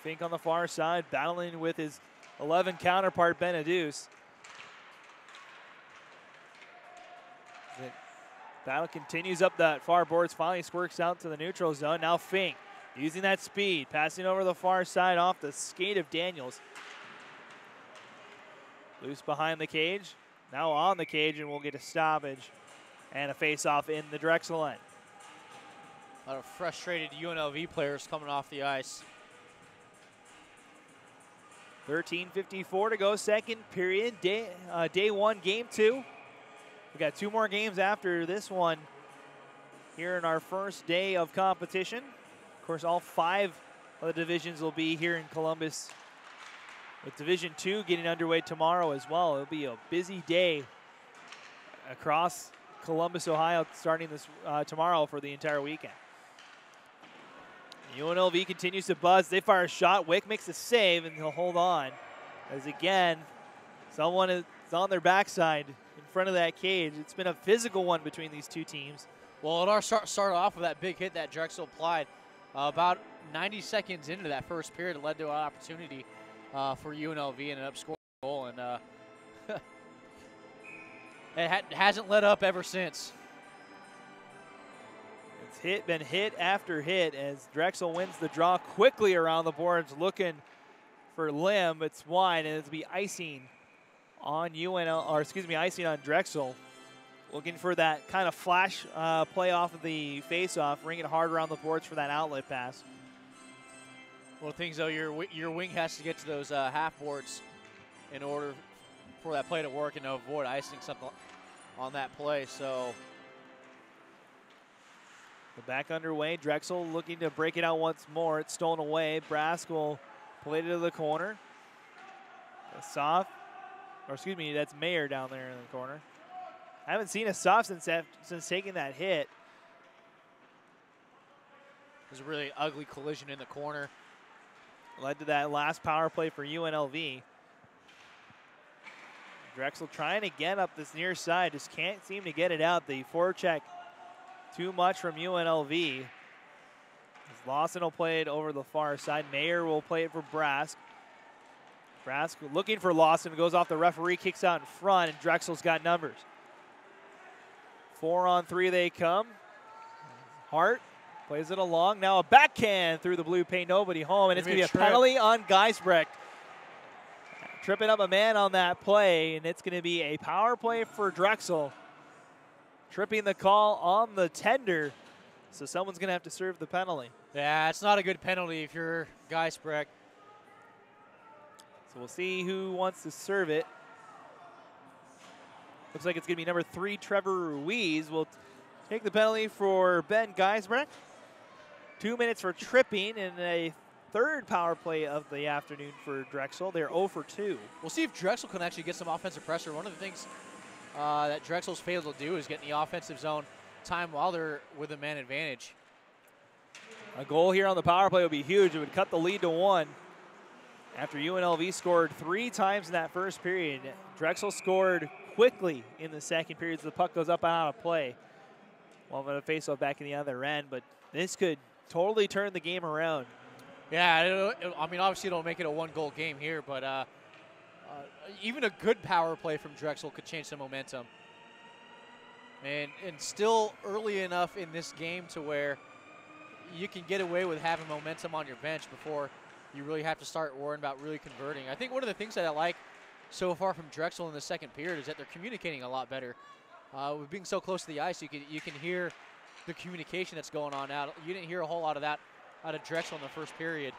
Fink on the far side, battling with his 11 counterpart, Benedus. The battle continues up that far boards. Finally squirts out to the neutral zone. Now Fink using that speed, passing over the far side off the skate of Daniels. Loose behind the cage. Now on the cage, and we'll get a stoppage and a face-off in the Drexel end. A lot of frustrated UNLV players coming off the ice. 13:54 to go, second period. Day one, game two. We got 2 more games after this one here in our first day of competition. Of course, all 5 of the divisions will be here in Columbus, with Division II getting underway tomorrow as well. It'll be a busy day across Columbus, Ohio, starting this tomorrow for the entire weekend. UNLV continues to buzz. They fire a shot. Wick makes a save, and he'll hold on. As again, someone is on their backside in front of that cage. It's been a physical one between these two teams. Well, it started off with that big hit that Drexel applied. About 90 seconds into that first period, it led to an opportunity for UNLV, and ended up scoring a goal. And it hasn't let up ever since. It's been hit after hit as Drexel wins the draw quickly around the boards, looking for Lim. It's wide, and it'll be icing on icing on Drexel. Looking for that kind of flash play off of the face-off, ringing hard around the boards for that outlet pass. Well, things though, your wing has to get to those half boards in order for that play to work and to avoid icing something on that play. So. Back underway. Drexel looking to break it out once more. It's stolen away. Brask will play it to the corner. That's Mayer down there in the corner. I haven't seen a soft since taking that hit. There's a really ugly collision in the corner. Led to that last power play for UNLV. Drexel trying to get up this near side. Just can't seem to get it out. The forecheck too much from UNLV. Lawson will play it over the far side. Mayer will play it for Brask. Brask looking for Lawson. Goes off the referee, kicks out in front, and Drexel's got numbers. 4-on-3 they come. Hart plays it along. Now a backhand through the blue paint. Nobody home, and it's going to be a penalty on Geisbrecht. Tripping up a man on that play, and it's going to be a power play for Drexel. Tripping the call on the tender, so someone's going to have to serve the penalty. Yeah, it's not a good penalty if you're Geisbrecht. So we'll see who wants to serve it. Looks like it's going to be number 3, Trevor Ruiz. Will take the penalty for Ben Geisbrecht. 2 minutes for tripping, and a third power play of the afternoon for Drexel. They're 0 for 2. We'll see if Drexel can actually get some offensive pressure. One of the things that Drexel's failed to do is get in the offensive zone time while they're with a man advantage. A goal here on the power play would be huge. It would cut the lead to 1 after UNLV scored 3 times in that first period. Drexel scored quickly in the second period, so the puck goes up and out of play. Well, I'm going to face off back in the other end, but this could totally turn the game around. Yeah, I mean, obviously it'll make it a one-goal game here, but even a good power play from Drexel could change the momentum. And still early enough in this game to where you can get away with having momentum on your bench before you really have to start worrying about really converting. I think one of the things that I like so far from Drexel in the second period is that they're communicating a lot better. With being so close to the ice, you can hear the communication that's going on out. You didn't hear a whole lot of that out of Drexel in the first period.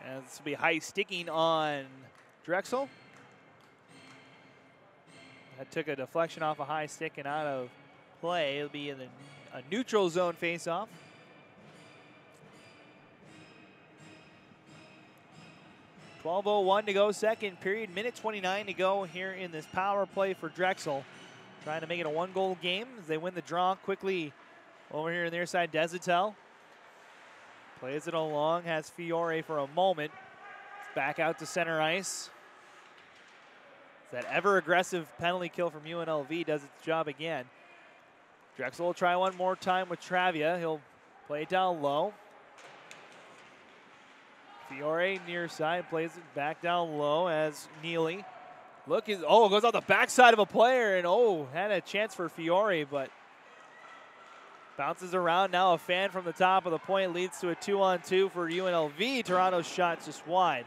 And this will be high sticking on Drexel. That took a deflection off a high stick and out of play. It'll be in a neutral zone face-off. .12:01 to go, second period. Minute 29 to go here in this power play for Drexel. Trying to make it a one-goal game as they win the draw quickly over here on their side. Desatel plays it along, has Fiore for a moment. Back out to center ice. That ever-aggressive penalty kill from UNLV does its job again. Drexel will try one more time with Travia. He'll play it down low. Fiore near side plays it back down low as Neely. Look, goes on the backside of a player and had a chance for Fiore, but bounces around. Now a fan from the top of the point leads to a 2-on-2 for UNLV. Toronto's shot's just wide.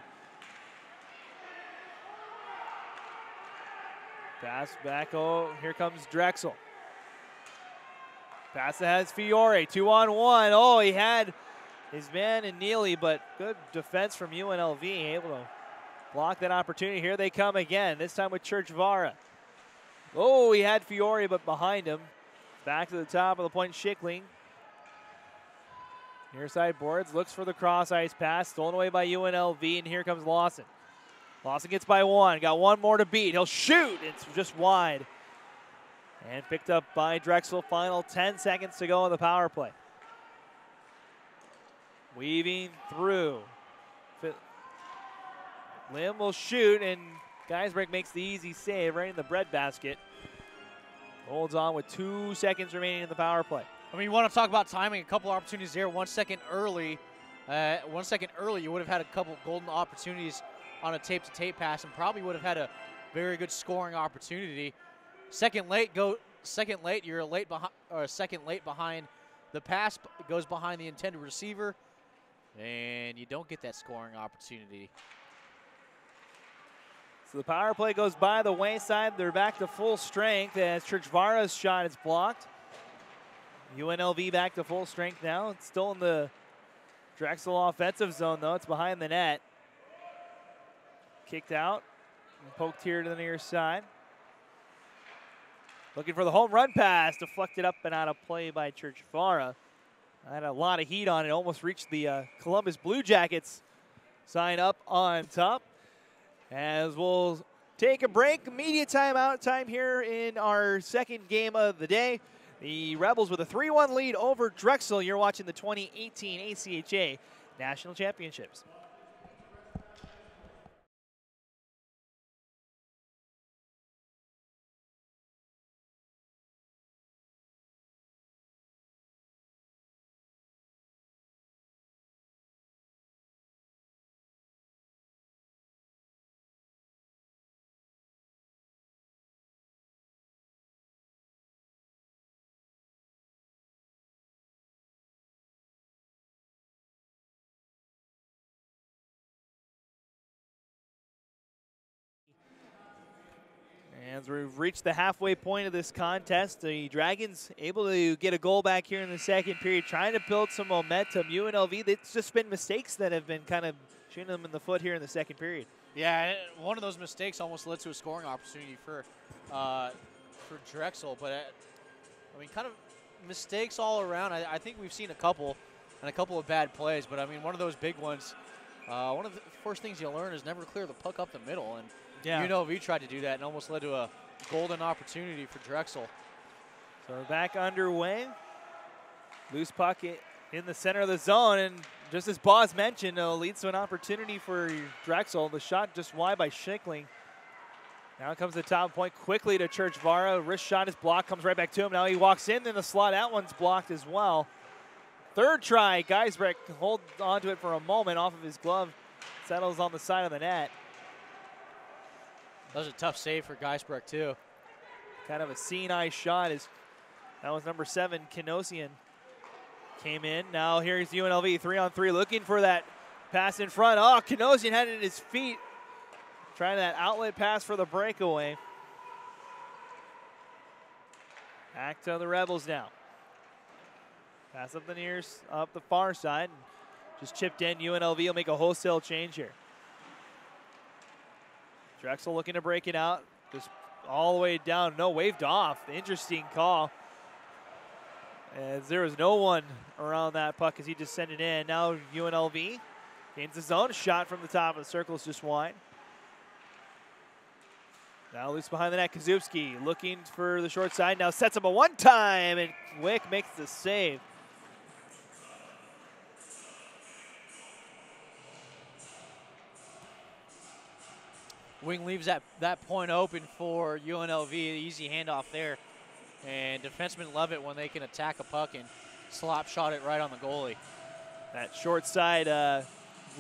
Pass back, here comes Drexel. Pass that has Fiore, 2-on-1. He had his man in Neely, but good defense from UNLV, able to block that opportunity. Here they come again, this time with Churchvara. He had Fiore, but behind him. Back to the top of the point, Schickling. Near side boards, looks for the cross ice pass, stolen away by UNLV, and here comes Lawson. Lawson gets by one, got one more to beat. He'll shoot, it's just wide. And picked up by Drexel, final 10 seconds to go on the power play. Weaving through. Lim will shoot, and Geisbrink makes the easy save right in the breadbasket. Holds on with 2 seconds remaining in the power play. I mean, you want to talk about timing, a couple opportunities there. 1 second early. 1 second early, you would have had a couple golden opportunities on a tape-to-tape pass and probably would have had a very good scoring opportunity. Second late, you're a second late behind the pass, goes behind the intended receiver, and you don't get that scoring opportunity. So the power play goes by the wayside. They're back to full strength as Churchvara's shot is blocked. UNLV back to full strength now. It's still in the Drexel offensive zone, though. It's behind the net. Kicked out and poked here to the near side. Looking for the home run pass, deflected up and out of play by Churchvara. Had a lot of heat on it, almost reached the Columbus Blue Jackets sign up on top. As we'll take a break, media timeout time here in our second game of the day. The Rebels with a 3-1 lead over Drexel. You're watching the 2018 ACHA National Championships. As we've reached the halfway point of this contest, the Dragons able to get a goal back here in the second period, trying to build some momentum. UNLV, it's just been mistakes that have been kind of shooting them in the foot here in the second period. Yeah, one of those mistakes almost led to a scoring opportunity for Drexel, but I mean, kind of mistakes all around. I think we've seen a couple of bad plays, but I mean, one of those big ones, one of the first things you learn is never clear the puck up the middle, and yeah. UNLV tried to do that and almost led to a golden opportunity for Drexel. So we're back underway. Loose puck in the center of the zone, and just as Boz mentioned, leads to an opportunity for Drexel. The shot just wide by Schickling. Now comes the top point quickly to Church Vara. Wrist shot is blocked, comes right back to him. Now he walks in the slot. That one's blocked as well. Third try, Geisbrecht holds onto it for a moment off of his glove. Settles on the side of the net. That was a tough save for Geisbrecht too. Kind of a seeing eye shot. That was number 7, Kinosian. Came in. Now here's UNLV 3-on-3 looking for that pass in front. Oh, Kinosian had it at his feet. Trying that outlet pass for the breakaway. Back to the Rebels now. Pass up the far side. Just chipped in. UNLV will make a wholesale change here. Drexel looking to break it out. Just all the way down. No, waved off. Interesting call. As there was no one around that puck as he just sent it in. Now UNLV gains his own shot from the top of the circle. Is just wide. Now loose behind the net. Kazubski looking for the short side. Now sets up a one-time, and Wick makes the save. Wing leaves that point open for UNLV. Easy handoff there. And defensemen love it when they can attack a puck and slop shot it right on the goalie. That short side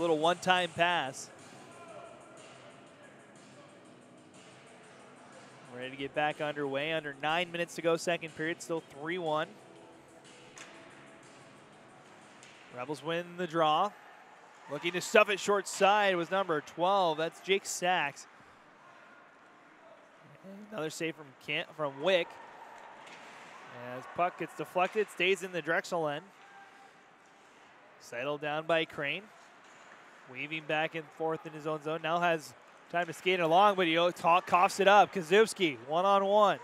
little one-time pass. Ready to get back underway. Under 9 minutes to go, second period. Still 3-1. Rebels win the draw. Looking to stuff it short side was number 12. That's Jake Sachs. Another save from Wick. As puck gets deflected, stays in the Drexel end. Settled down by Crane. Weaving back and forth in his own zone. Now has time to skate along, but he coughs it up. Kazubski, one-on-one.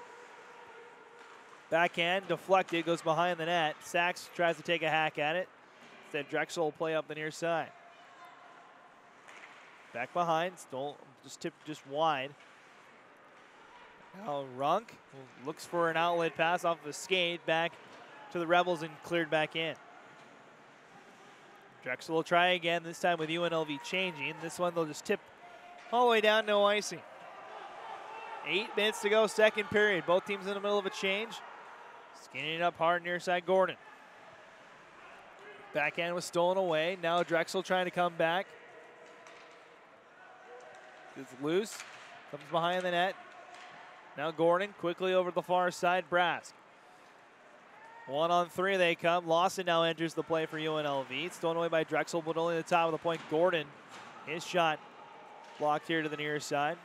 Backhand, deflected, goes behind the net. Sachs tries to take a hack at it. Instead, Drexel will play up the near side. Back behind, just tipped just wide. Now Runk looks for an outlet pass off of a skate back to the Rebels and cleared back in. Drexel will try again, this time with UNLV changing. This one they'll just tip all the way down, no icing. 8 minutes to go, second period. Both teams in the middle of a change. Skinning it up hard near side Gordon. Backhand was stolen away. Now Drexel trying to come back. It's loose. Comes behind the net. Now Gordon quickly over the far side. Brask. 1-on-3 they come. Lawson now enters the play for UNLV. It's stolen away by Drexel, but only the top of the point. Gordon, his shot blocked here to the near side.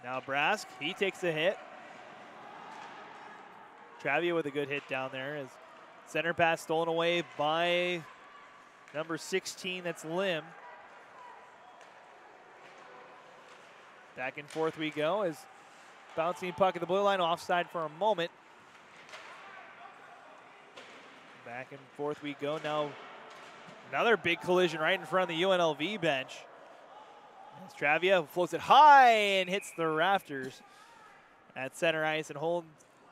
Now Brask, he takes the hit. Travia with a good hit down there. As center pass stolen away by number 16, that's Lim. Back and forth we go as bouncing puck at the blue line, offside for a moment. Back and forth we go. Now another big collision right in front of the UNLV bench. As Travia floats it high and hits the rafters at center ice and holds.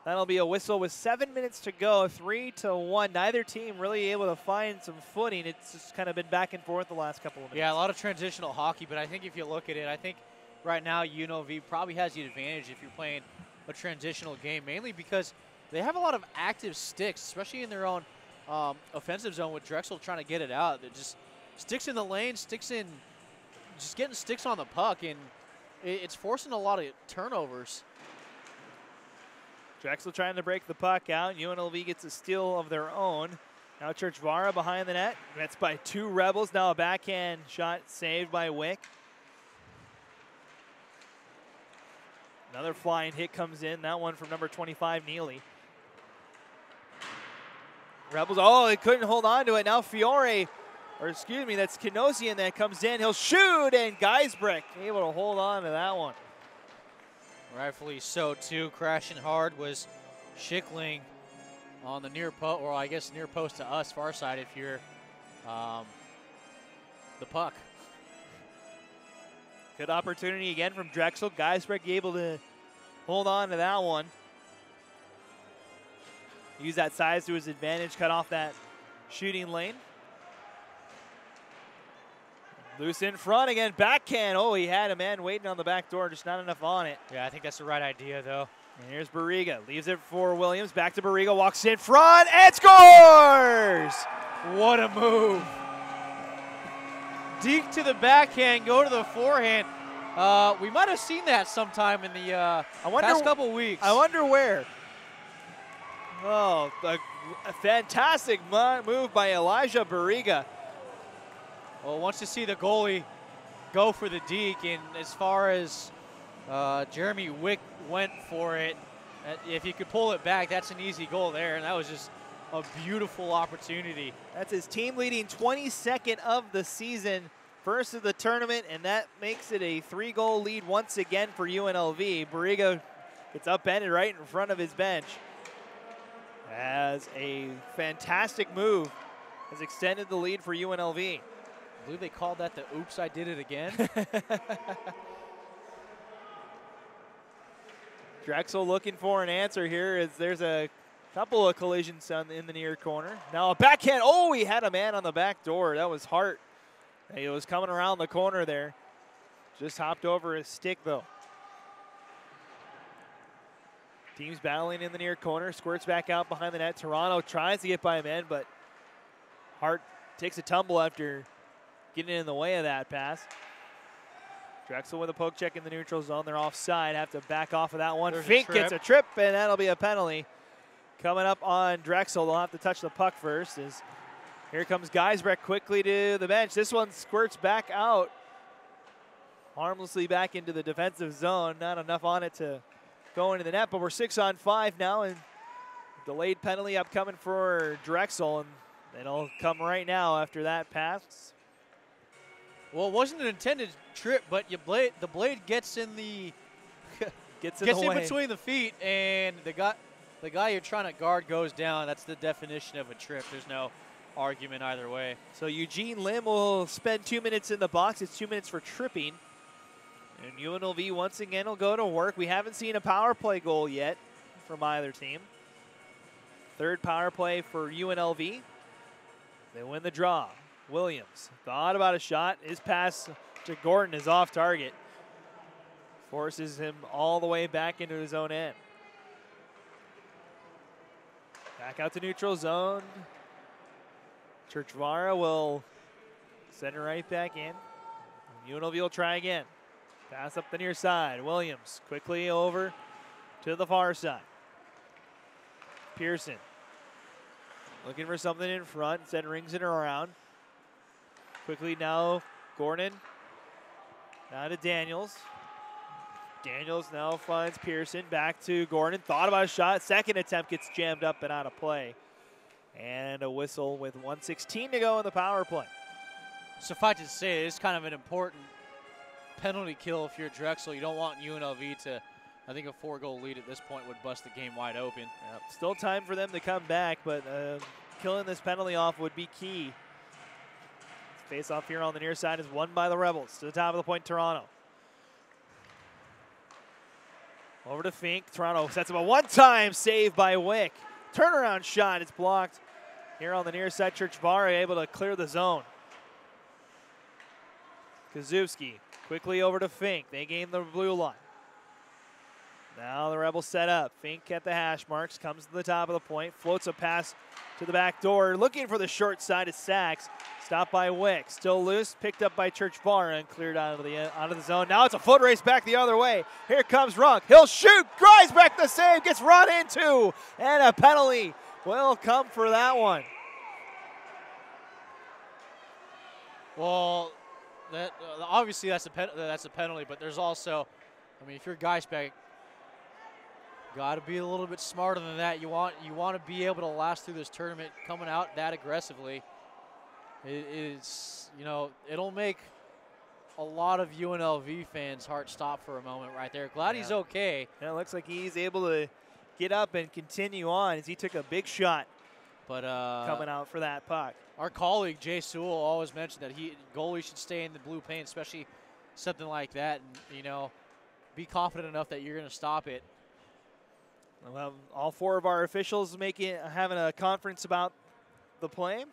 That'll be a whistle with 7 minutes to go, 3-1. Neither team really able to find some footing. It's just kind of been back and forth the last couple of minutes. Yeah, a lot of transitional hockey, but I think if you look at it, I think right now UNLV probably has the advantage if you're playing a transitional game, mainly because they have a lot of active sticks, especially in their own offensive zone with Drexel trying to get it out. They're just sticks in the lane, sticks in, just getting sticks on the puck, and it's forcing a lot of turnovers. Drexel trying to break the puck out. UNLV gets a steal of their own. Now Church Vara behind the net. That's by two Rebels. Now a backhand shot saved by Wick. Another flying hit comes in. That one from number 25, Neely. Rebels, oh, they couldn't hold on to it. Now Fiore, or excuse me, that's Kinosian that comes in. He'll shoot, and Geisbrecht able to hold on to that one. Rightfully so, too. Crashing hard was Schickling on the near post, or I guess near post to us, far side if you're the puck. Good opportunity again from Drexel. Geisbrecht able to hold on to that one. Use that size to his advantage, cut off that shooting lane. Loose in front again, backhand. Oh, he had a man waiting on the back door, just not enough on it. Yeah, I think that's the right idea, though. And here's Barriga, leaves it for Williams, back to Barriga, walks in front, and scores! What a move. Deke to the backhand, go to the forehand. We might have seen that sometime in the past couple weeks. I wonder where. Oh, a fantastic move by Elijah Barriga. Well, wants to see the goalie go for the deke, and as far as Jeremy Wick went for it, if he could pull it back, that's an easy goal there, and that was just a beautiful opportunity. That's his team leading 22nd of the season, first of the tournament, and that makes it a 3-goal lead once again for UNLV. Barriga gets upended right in front of his bench. As a fantastic move, has extended the lead for UNLV. I believe they called that the oops, I did it again. Drexel looking for an answer here as there's a couple of collisions in the near corner. Now a backhand. Oh, he had a man on the back door. That was Hart. He was coming around the corner there. Just hopped over his stick, though. Teams battling in the near corner. Squirts back out behind the net. Toronto tries to get by a man, but Hart takes a tumble after getting in the way of that pass. Drexel with a poke check in the neutral zone. They're offside. Have to back off of that one. Fink gets a trip, and that'll be a penalty. Coming up on Drexel, they'll have to touch the puck first. As here comes Geisbrecht quickly to the bench. This one squirts back out, harmlessly back into the defensive zone. Not enough on it to go into the net, but we're 6-on-5 now, and delayed penalty upcoming for Drexel, and it'll come right now after that pass. Well, it wasn't an intended trip, but the blade gets in the gets in between the feet, and the guy you're trying to guard goes down. That's the definition of a trip. There's no argument either way. So Eugene Lim will spend 2 minutes in the box. It's 2 minutes for tripping. And UNLV once again will go to work. We haven't seen a power play goal yet from either team. Third power play for UNLV. They win the draw. Williams thought about a shot. His pass to Gordon is off target. Forces him all the way back into his own end. Back out to neutral zone. Churchvara will send it right back in. UNLV will try again. Pass up the near side. Williams quickly over to the far side. Pearson looking for something in front. Instead rings it around. Quickly now Gordon. Now to Daniels. Daniels now finds Pearson. Back to Gordon. Thought about a shot. Second attempt gets jammed up and out of play. And a whistle with 1:16 to go in the power play. Suffice to say, it's kind of an important penalty kill if you're Drexel. You don't want UNLV to, I think a 4-goal lead at this point would bust the game wide open. Yep. Still time for them to come back, but killing this penalty off would be key. Face off here on the near side is won by the Rebels. To the top of the point, Toronto. Over to Fink. Toronto sets up a one-time save by Wick. Turnaround shot. It's blocked here on the near side. Churchvara able to clear the zone. Kazewski quickly over to Fink. They gain the blue line. Now the Rebels set up. Fink at the hash marks. Comes to the top of the point. Floats a pass to the back door. Looking for the short side of Sachs. Stopped by Wick. Still loose. Picked up by Churchvara and cleared out of the zone. Now it's a foot race back the other way. Here comes Runk. He'll shoot. Drives back the save. Gets run into. And a penalty will come for that one. Well, obviously that's a penalty, but there's also, I mean, if you're Geisbrecht, got to be a little bit smarter than that. You want to be able to last through this tournament coming out that aggressively. It is, you know, it'll make a lot of UNLV fans' heart stop for a moment right there. Glad he's okay. Yeah, it looks like he's able to get up and continue on as he took a big shot. But coming out for that puck. Our colleague Jay Sewell always mentioned that goalie should stay in the blue paint, especially something like that, and you know, be confident enough that you're going to stop it. Well, all 4 of our officials having a conference about the play.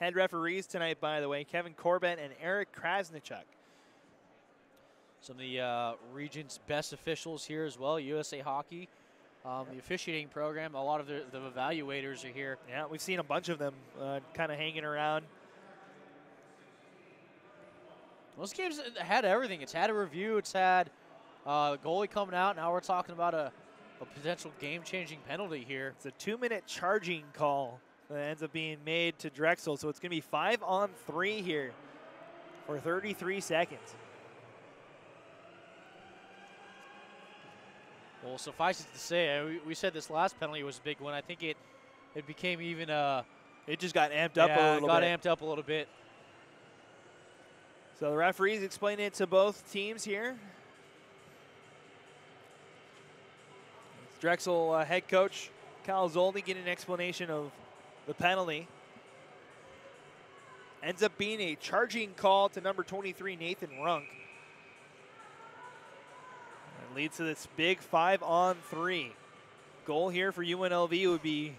head referees tonight, by the way, Kevin Corbett and Eric Krasnichuk. Some of the region's best officials here as well, USA Hockey. The officiating program, a lot of the evaluators are here. Yeah, we've seen a bunch of them kind of hanging around. Those games had everything. It's had a review. It's had goalie coming out. Now we're talking about a potential game-changing penalty here. It's a 2-minute charging call that ends up being made to Drexel. So it's going to be 5-on-3 here for 33 seconds. Well, suffice it to say, we said this last penalty was a big one. I think it became even it just got amped up a little bit. It got amped up a little bit. So the referees explaining it to both teams here. Drexel head coach Kyle Zolny getting an explanation of the penalty. Ends up being a charging call to number 23, Nathan Runk. It leads to this big 5-on-3. Goal here for UNLV would be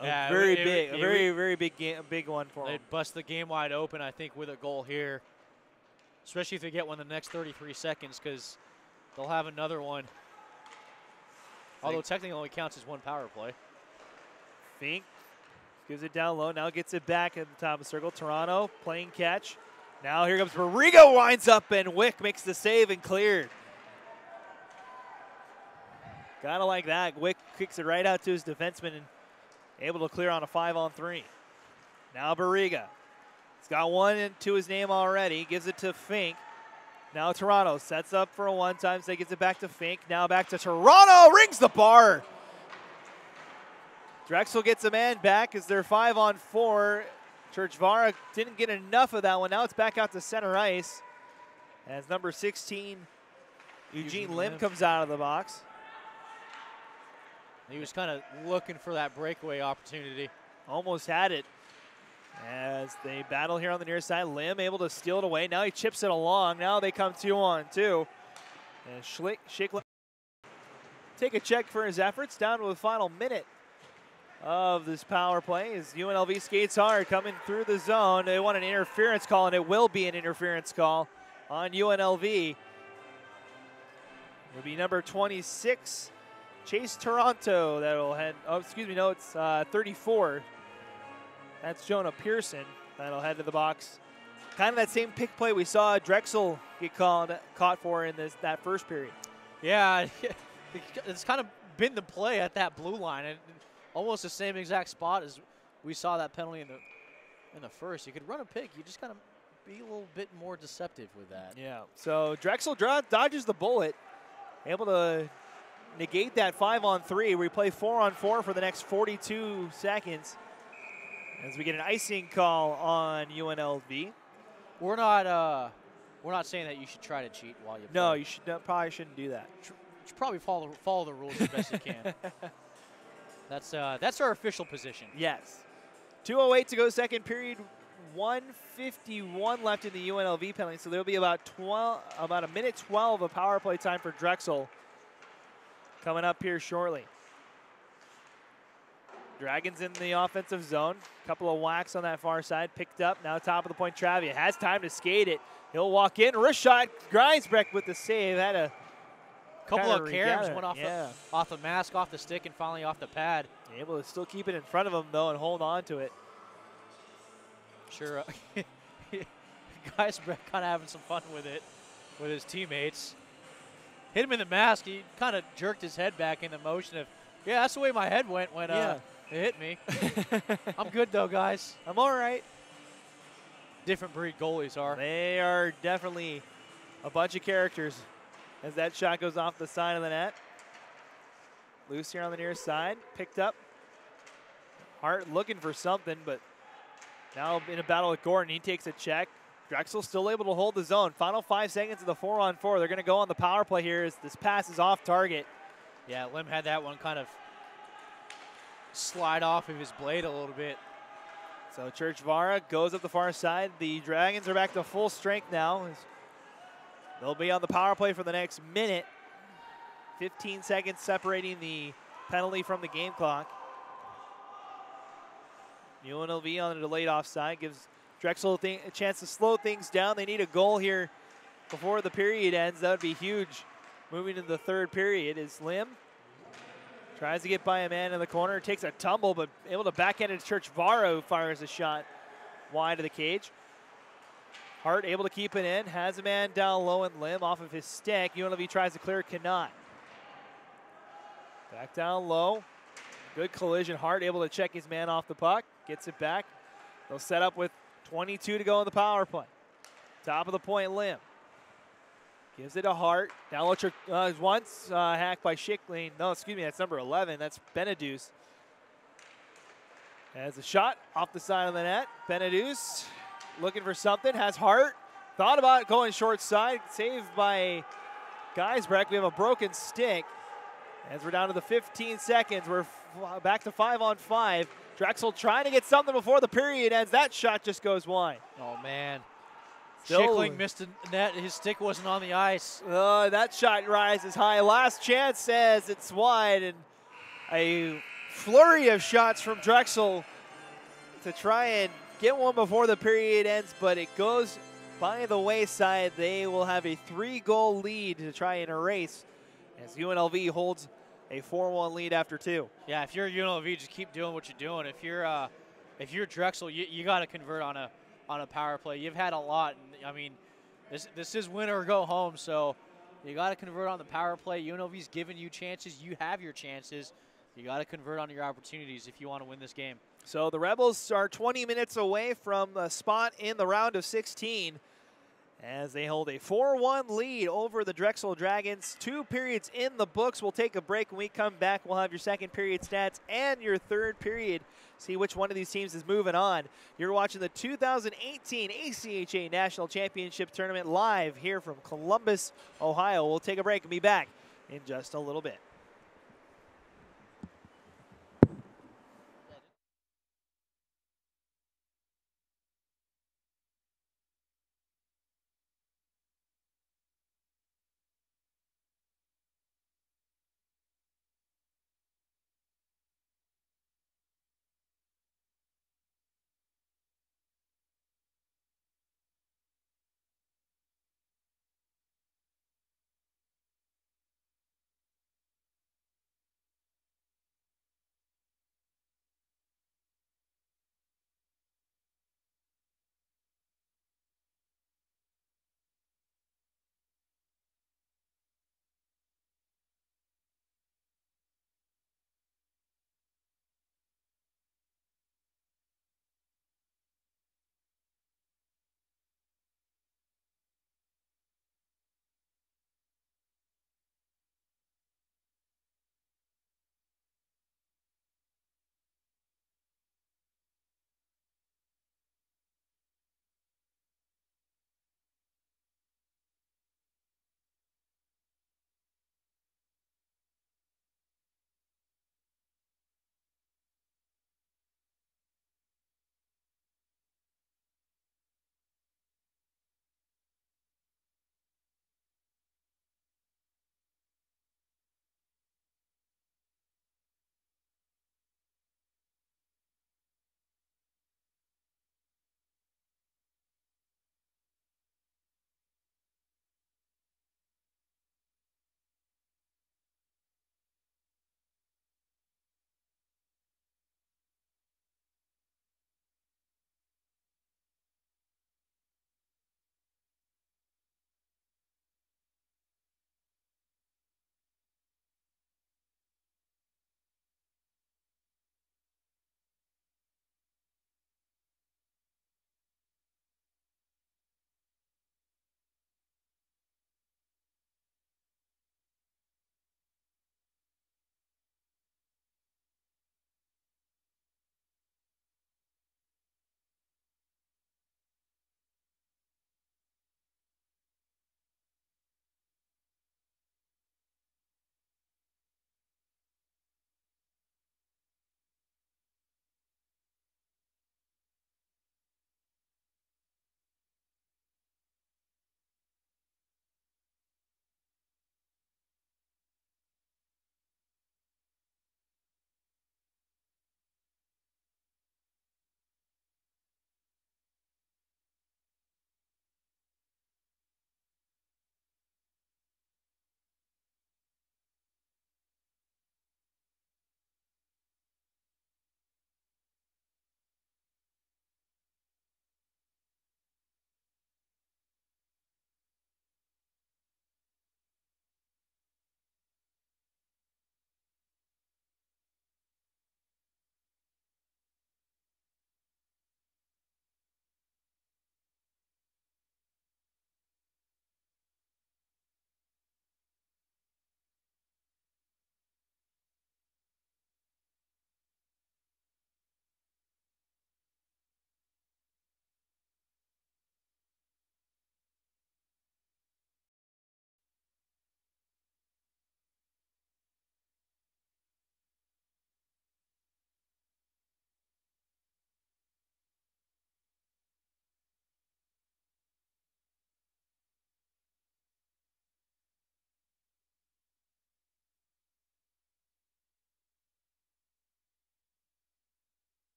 a very big one for them. They'd bust the game wide open, I think, with a goal here, especially if they get one in the next 33 seconds, because they'll have another one. Although technically only counts as one power play. Fink gives it down low, now gets it back at the top of the circle. Toronto playing catch. Now here comes Barriga, winds up, and Wick makes the save and cleared. Gotta like that. Wick kicks it right out to his defenseman and able to clear on a 5-on-3. Now Barriga. He's got one into his name already. Gives it to Fink. Now Toronto sets up for a one-time, so he gets it back to Fink. Now back to Toronto, rings the bar. Drexel gets a man back as they're 5-on-4. Churchvara didn't get enough of that one. Now it's back out to center ice as number 16, Eugene Lim, comes out of the box. He was kind of looking for that breakaway opportunity. Almost had it. As they battle here on the near side, Lim able to steal it away. Now he chips it along. Now they come 2-on-2. And Schick take a check for his efforts. Down to the final minute of this power play as UNLV skates hard, coming through the zone. They want an interference call, and it will be an interference call on UNLV. It'll be number 26, Chase Toronto. That'll head. Oh, excuse me. No, it's 34. That's Jonah Pearson. That'll head to the box. Kind of that same pick play we saw Drexel get caught for in that first period. Yeah, it's kind of been the play at that blue line, and almost the same exact spot as we saw that penalty in the first. You could run a pick. You just kind of be a little bit more deceptive with that. Yeah. So Drexel dodges the bullet, able to negate that 5-on-3. We play 4-on-4 for the next 42 seconds. As we get an icing call on UNLV. We're not saying that you should try to cheat while you play. No, you probably shouldn't do that. You should probably follow the rules as best you can. That's our official position. Yes. 2:08 to go second period. 1:51 left in the UNLV penalty, so there'll be about a minute 12 of power play time for Drexel coming up here shortly. Dragons in the offensive zone. Couple of whacks on that far side. Picked up. Now top of the point. Travia has time to skate it. He'll walk in. Wrist shot. Grisebrecht with the save. Had a couple of caroms went off the mask, off the stick, and finally off the pad. Able to still keep it in front of him, though, and hold on to it. Sure. Grisebrecht kind of having some fun with it with his teammates. Hit him in the mask. He kind of jerked his head back in the motion of, yeah, that's the way my head went when it hit me. I'm good, though, guys. I'm all right. Different breed goalies are. They are definitely a bunch of characters as that shot goes off the side of the net. Loose here on the near side. Picked up. Hart looking for something, but now in a battle with Gordon. He takes a check. Drexel still able to hold the zone. Final 5 seconds of the 4-on-4. They're going to go on the power play here as this pass is off target. Yeah, Lim had that one kind of slide off of his blade a little bit. So Churchvara goes up the far side. The Dragons are back to full strength now. They'll be on the power play for the next minute. 15 seconds separating the penalty from the game clock. UNLV on a delayed offside gives Drexel a chance to slow things down. They need a goal here before the period ends. That would be huge. Moving into the third period is Lim. Tries to get by a man in the corner, takes a tumble, but able to backhand it to Church-Vara, who fires a shot wide of the cage. Hart able to keep it in, has a man down low and Lim off of his stick. UNLV tries to clear, cannot. Back down low. Good collision. Hart able to check his man off the puck, gets it back. They'll set up with 22 to go in the power play. Top of the point, Lim. Gives it to Hart. Down low, once hacked by Schickling. No, excuse me, that's number 11. That's Benedus. Has a shot off the side of the net. Benedus looking for something. Has Hart. Thought about going short side. Saved by Geisbrecht. We have a broken stick. As we're down to the 15 seconds, we're back to 5-on-5. Drexel trying to get something before the period ends. That shot just goes wide. Oh, man. Schickling missed a net. His stick wasn't on the ice. That shot rises high. Last chance says it's wide, and a flurry of shots from Drexel to try and get one before the period ends, but it goes by the wayside. They will have a 3-goal lead to try and erase as UNLV holds a 4-1 lead after 2. Yeah, if you're UNLV, just keep doing what you're doing. If you're Drexel, you got to convert on a power play. You've had a lot. And, I mean, this is win or go home, so you got to convert on the power play. UNLV's giving you chances. You have your chances. You got to convert on your opportunities if you want to win this game. So the Rebels are 20 minutes away from a spot in the round of 16 as they hold a 4-1 lead over the Drexel Dragons. 2 periods in the books. We'll take a break. When we come back, we'll have your second period stats and your third period. See which one of these teams is moving on. You're watching the 2018 ACHA National Championship Tournament live here from Columbus, Ohio. We'll take a break and be back in just a little bit.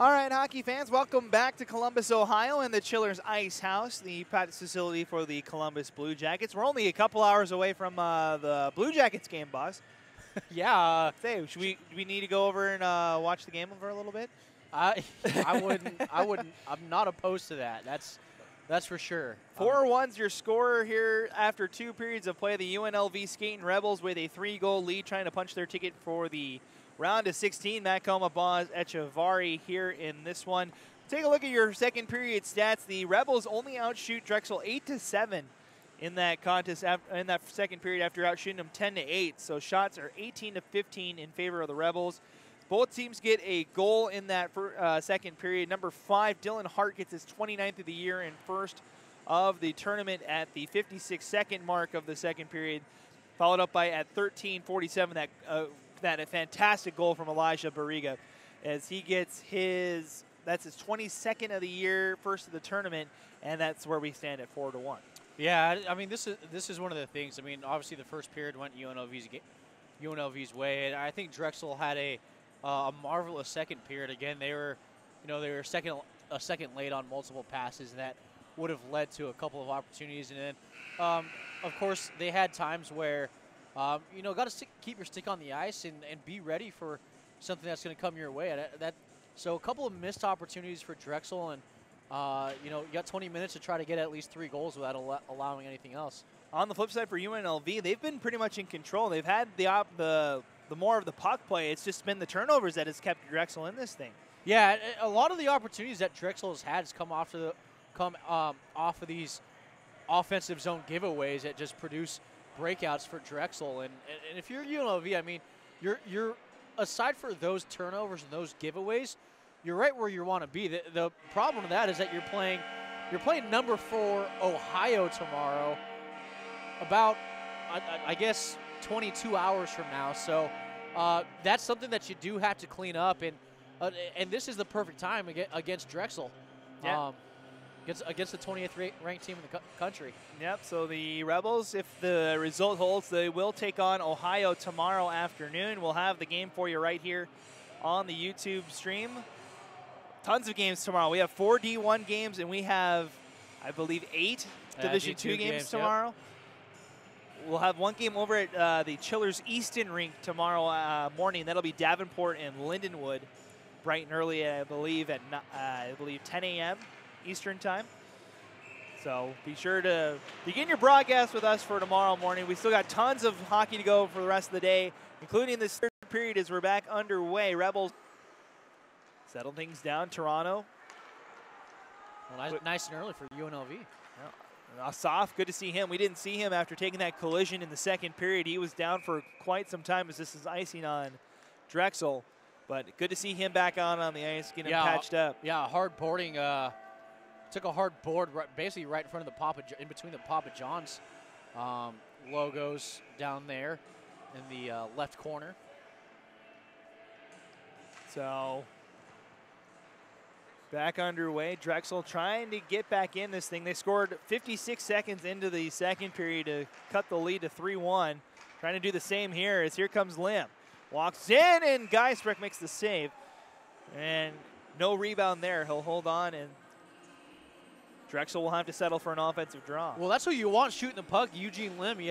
All right, hockey fans, welcome back to Columbus, Ohio, and the Chillers Ice House, the practice facility for the Columbus Blue Jackets. We're only a couple hours away from the Blue Jackets game, boss. Yeah. Say, do we need to go over and watch the game for a little bit? I wouldn't. I'm not opposed to that. That's for sure. 4-1's your score here after 2 periods of play. The UNLV Skating Rebels with a 3-goal lead, trying to punch their ticket for the round of 16. Macoma, Boz, Echevarri here in this one. Take a look at your second period stats. The Rebels only outshoot Drexel 8-7 in that contest, in that second period after outshooting them 10-8. So shots are 18-15 in favor of the Rebels. Both teams get a goal in that second period. Number 5, Dylan Hart gets his 29th of the year and first of the tournament at the 56-second mark of the second period, followed up by at 13:47 that fantastic goal from Elijah Barriga, as he gets that's his 22nd of the year, first of the tournament, and that's where we stand at 4-1. Yeah, I mean this is one of the things. I mean, obviously the first period went UNLV's way, and I think Drexel had a marvelous second period. Again, they were a second late on multiple passes, and that would have led to a couple of opportunities. And then, of course, they had times where got to keep your stick on the ice and be ready for something that's going to come your way. So a couple of missed opportunities for Drexel, and you got 20 minutes to try to get at least 3 goals without allowing anything else. On the flip side for UNLV, they've been pretty much in control. They've had the more of the puck play. It's just been the turnovers that has kept Drexel in this thing. Yeah, a lot of the opportunities that Drexel has had has come off of these offensive zone giveaways that just produce breakouts for Drexel. And if you're UNLV, I mean, you're aside for those turnovers and those giveaways, you're right where you want to be. The problem with that is that you're playing number 4 Ohio tomorrow, about I guess 22 hours from now. So that's something that you do have to clean up, and this is the perfect time against Drexel. Yeah. Against the 20th ranked team in the country. Yep, so the Rebels, if the result holds, they will take on Ohio tomorrow afternoon. We'll have the game for you right here on the YouTube stream. Tons of games tomorrow. We have 4 D1 games, and we have, I believe, 8 Division II games tomorrow. Yep. We'll have 1 game over at the Chillers Easton rink tomorrow morning. That'll be Davenport and Lindenwood, bright and early, I believe, at 10 a.m. Eastern time. So be sure to begin your broadcast with us for tomorrow morning. We still got tons of hockey to go for the rest of the day, including this third period as we're back underway. Rebels settle things down. Toronto. Well, nice and early for UNLV. Yeah. Asaf, good to see him. We didn't see him after taking that collision in the second period. He was down for quite some time as this is icing on Drexel. But good to see him back on the ice, getting him patched up. Yeah, hard boarding. Took a hard board basically right in front of in between the Papa John's logos down there in the left corner. So back underway. Drexel trying to get back in this thing. They scored 56 seconds into the second period to cut the lead to 3-1. Trying to do the same here as here comes Lim. Walks in, and Geisbrecht makes the save. And no rebound there. He'll hold on, and Drexel will have to settle for an offensive draw. Well, that's who you want shooting the puck. Eugene Lim, he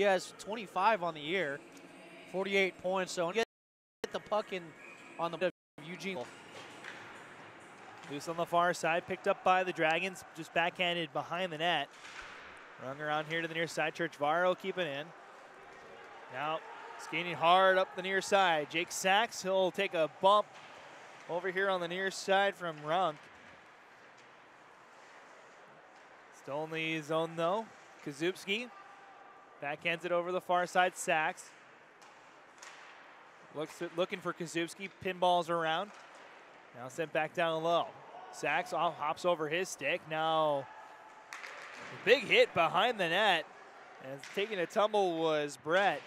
has 25 on the year, 48 points. So get the puck in on the Eugene. Loose on the far side, picked up by the Dragons, just backhanded behind the net. Rung around here to the near side. Churchvaro keep it in. Now skating hard up the near side. Jake Sachs, he'll take a bump over here on the near side from Runk. Still in the zone though. Kazubski backhands it over the far side. Sachs looking for Kazubski. Pinballs around. Now sent back down low. Sachs hops over his stick. Now a big hit behind the net. And taking a tumble was Brett.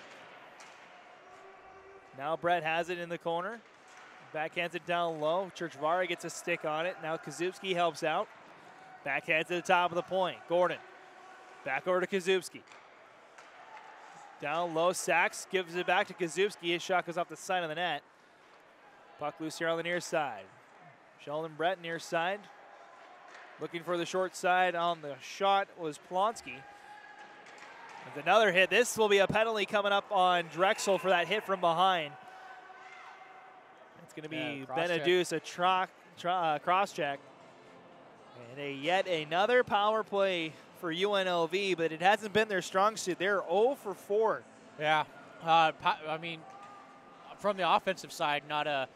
Now Brett has it in the corner. Backhands it down low. Churchvara gets a stick on it. Now Kazubski helps out. Backhand to the top of the point. Gordon. Back over to Kazubski. Down low. Sachs gives it back to Kazubski. His shot goes off the side of the net. Puck loose here on the near side. Sheldon Brett near side. Looking for the short side on the shot was Plonsky. With another hit, this will be a penalty coming up on Drexel for that hit from behind. It's going to be Benedus, a cross check. And yet another power play for UNLV, but it hasn't been their strong suit. They're 0 for 4. Yeah, I mean, from the offensive side, not a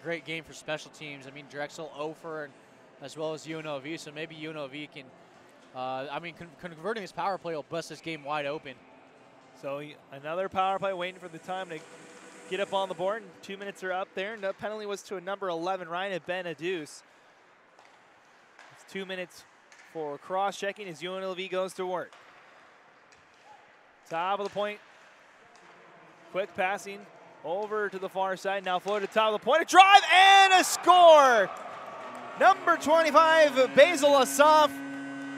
great game for special teams. I mean, Drexel 0 for, as well as UNLV, so maybe UNLV can, converting this power play will bust this game wide open. So another power play waiting for the time to get up on the board. 2 minutes are up there. The penalty was to a number 11, Ryan Benedus. It's 2 minutes for cross-checking as UNLV goes to work. Top of the point. Quick passing over to the far side. Now floated top of the point. A drive and a score! Number 25, Basil Asaf,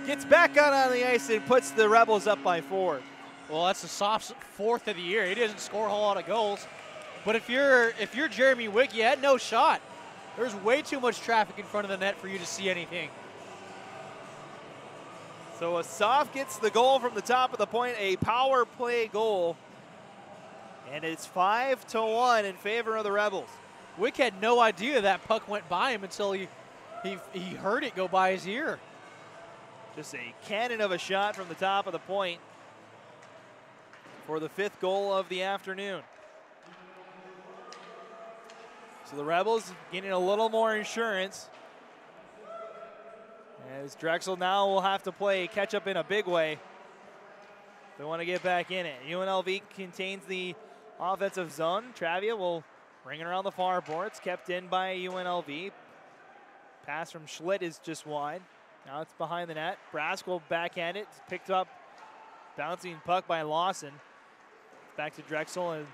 gets back out on the ice and puts the Rebels up by 4. Well, that's Asaf's 4th of the year. He doesn't score a whole lot of goals. But if you're Jeremy Wick, you had no shot. There's way too much traffic in front of the net for you to see anything. So Asaf gets the goal from the top of the point, a power play goal. And it's 5-1 in favor of the Rebels. Wick had no idea that puck went by him until he heard it go by his ear. Just a cannon of a shot from the top of the point for the 5th goal of the afternoon. So the Rebels getting a little more insurance. As Drexel now will have to play catch up in a big way. They want to get back in it. UNLV contains the offensive zone. Travia will bring it around the far boards, kept in by UNLV. Pass from Schlitt is just wide. Now it's behind the net. Braskell backhand it, picked up, bouncing puck by Lawson. Back to Drexel and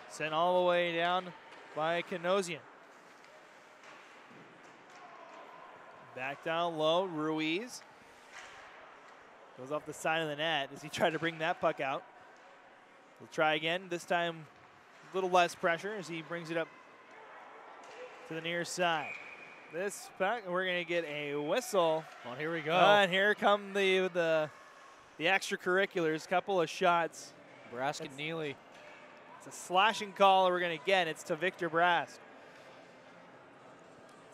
sent all the way down by Kanosian. Back down low, Ruiz. Goes off the side of the net as he tried to bring that puck out. We'll try again, this time a little less pressure as he brings it up to the near side. This puck, we're gonna get a whistle. Well, here we go. And here come the extracurriculars, couple of shots. Brask and Neely. It's a slashing call we're gonna get. It's to Victor Brask.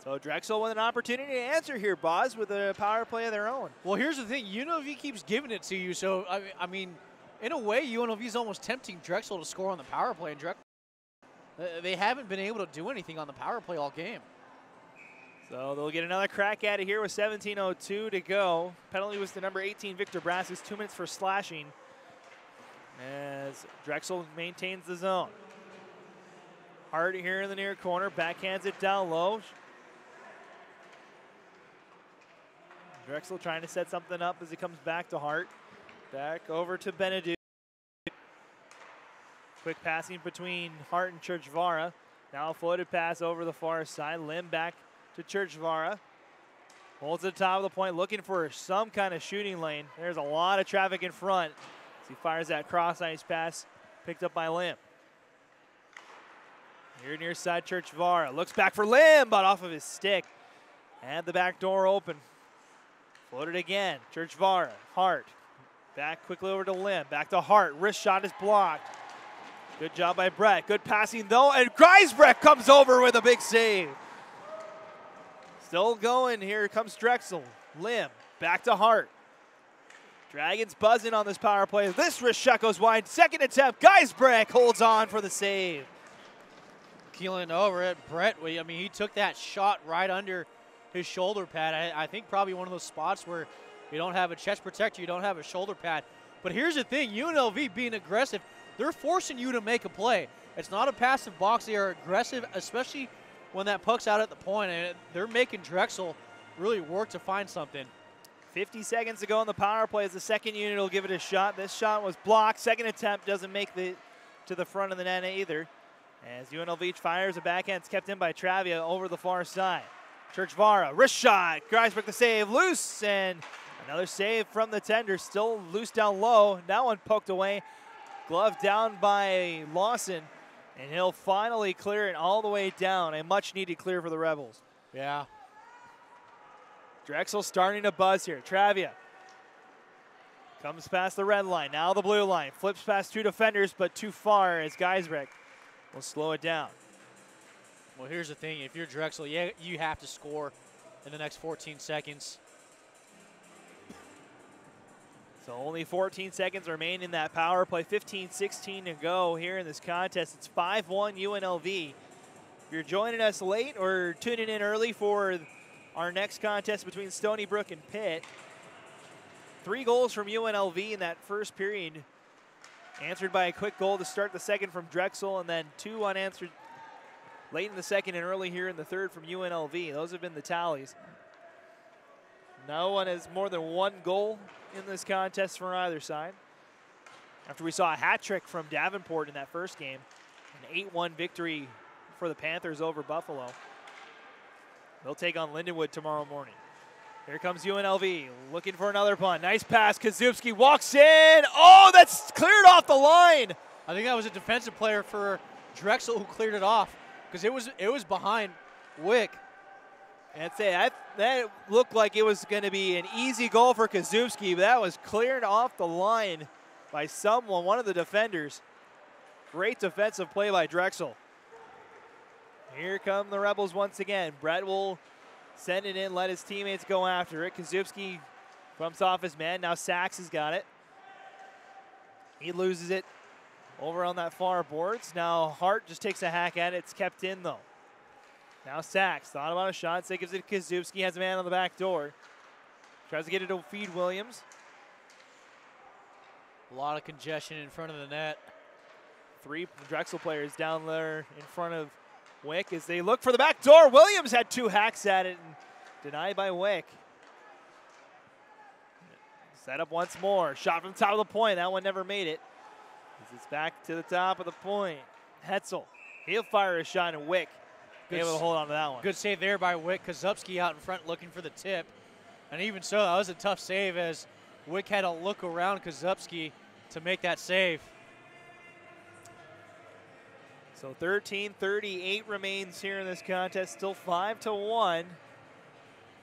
So Drexel with an opportunity to answer here, Boz, with a power play of their own. Well, here's the thing. UNLV keeps giving it to you. So, I mean, in a way, UNLV is almost tempting Drexel to score on the power play. And Drexel, they haven't been able to do anything on the power play all game. So they'll get another crack at it here with 17:02 to go. Penalty was to number 18, Victor Brask. It's 2 minutes for slashing as Drexel maintains the zone. Hart here in the near corner, backhands it down low. Drexel trying to set something up as he comes back to Hart. Back over to Benedict. Quick passing between Hart and Churchvara. Now a floated pass over the far side. Lim back to Churchvara. Holds at the top of the point, looking for some kind of shooting lane. There's a lot of traffic in front as he fires that cross ice pass, picked up by Lim. Here near side, Churchvara looks back for Lim, but off of his stick. And the back door open. Floated again, Churchvara, Hart. Back quickly over to Lim, back to Hart. Wrist shot is blocked. Good job by Brett. Good passing though, and Greisbrecht comes over with a big save. Still going, here comes Drexel. Lim, back to Hart. Dragons buzzing on this power play. This wrist shot goes wide. Second attempt, Geisbrecht holds on for the save. Keeling over at Brett. I mean, he took that shot right under his shoulder pad. I think probably one of those spots where you don't have a chest protector, you don't have a shoulder pad. But here's the thing, UNLV being aggressive, they're forcing you to make a play. It's not a passive box. They are aggressive, especially when that puck's out at the point, and they're making Drexel really work to find something. 50 seconds to go on the power play as the second unit will give it a shot. This shot was blocked. Second attempt doesn't make it to the front of the net either. As UNLV fires a backhand, it's kept in by Travia over the far side. Churchvara, wrist shot. Greisbrecht the save, loose, and another save from the tender. Still loose down low. That one poked away. Glove down by Lawson, and he'll finally clear it all the way down. A much-needed clear for the Rebels. Yeah, Drexel starting to buzz here. Travia comes past the red line, now the blue line. Flips past 2 defenders, but too far as Geisreck will slow it down. Well, here's the thing. If you're Drexel, you have to score in the next 14 seconds. So only 14 seconds remain in that power play. 15-16 to go here in this contest. It's 5-1 UNLV. If you're joining us late or tuning in early for our next contest between Stony Brook and Pitt, 3 goals from UNLV in that first period, answered by a quick goal to start the second from Drexel, and then 2 unanswered late in the second and early here in the third from UNLV. Those have been the tallies. No one has more than 1 goal in this contest for either side. After we saw a hat trick from Davenport in that first game, an 8-1 victory for the Panthers over Buffalo. They'll take on Lindenwood tomorrow morning. Here comes UNLV looking for another punt. Nice pass. Kazubski walks in. Oh, that's cleared off the line. I think that was a defensive player for Drexel who cleared it off because it was behind Wick. That's it. That looked like it was going to be an easy goal for Kazubski, but that was cleared off the line by someone, one of the defenders. Great defensive play by Drexel. Here come the Rebels once again. Brett will send it in, let his teammates go after it. Kazubski bumps off his man. Now Sachs has got it. He loses it over on that far boards. Now Hart just takes a hack at it. It's kept in, though. Now Sachs thought about a shot. So he gives it to Kazubski. Has a man on the back door. Tries to get it to feed Williams. A lot of congestion in front of the net. 3 Drexel players down there in front of Wick as they look for the back door. Williams had 2 hacks at it and denied by Wick. Set up once more. Shot from the top of the point. That one never made it. As it's back to the top of the point. Hetzel, he'll fire a shot, and Wick able to hold on to that one. Good save there by Wick. Kazubski out in front looking for the tip. And even so, that was a tough save as Wick had to look around Kazubski to make that save. So 13:38 remains here in this contest. Still 5-1.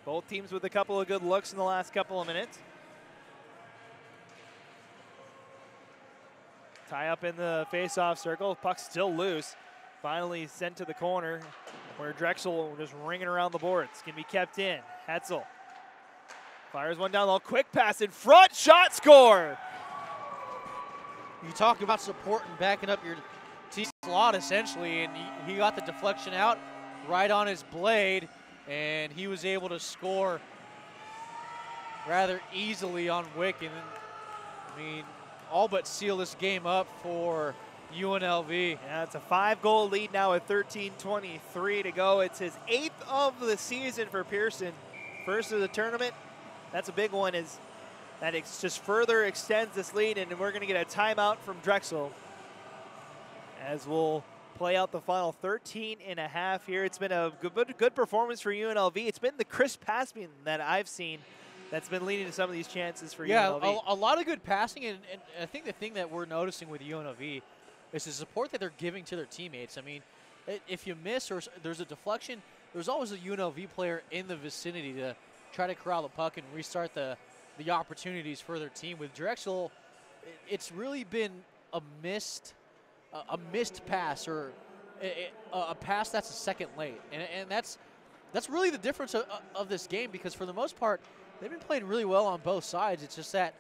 Both teams with a couple of good looks in the last couple of minutes. Tie up in the face-off circle. Puck's still loose. Finally sent to the corner where Drexel just ringing around the boards. Can be kept in. Hetzel fires one down low. Quick pass in front. Shot, score. You talk about support and backing up your team slot essentially, and he got the deflection out right on his blade, and he was able to score rather easily on Wick, and I mean, all but seal this game up for UNLV. Yeah, it's a 5-goal lead now with 13:23 to go. It's his 8th of the season for Pearson. First of the tournament. That's a big one, is that it just further extends this lead, and we're going to get a timeout from Drexel as we'll play out the final 13.5 here. It's been a good performance for UNLV. It's been the crisp passing that I've seen that's been leading to some of these chances for UNLV. Yeah, a lot of good passing, and I think the thing that we're noticing with UNLV is the support that they're giving to their teammates. I mean, if you miss or there's a deflection, there's always a UNLV player in the vicinity to try to corral the puck and restart the opportunities for their team. With Drexel, it's really been a missed pass, or a pass that's a second late, and that's really the difference of this game, because for the most part they've been playing really well on both sides. It's just that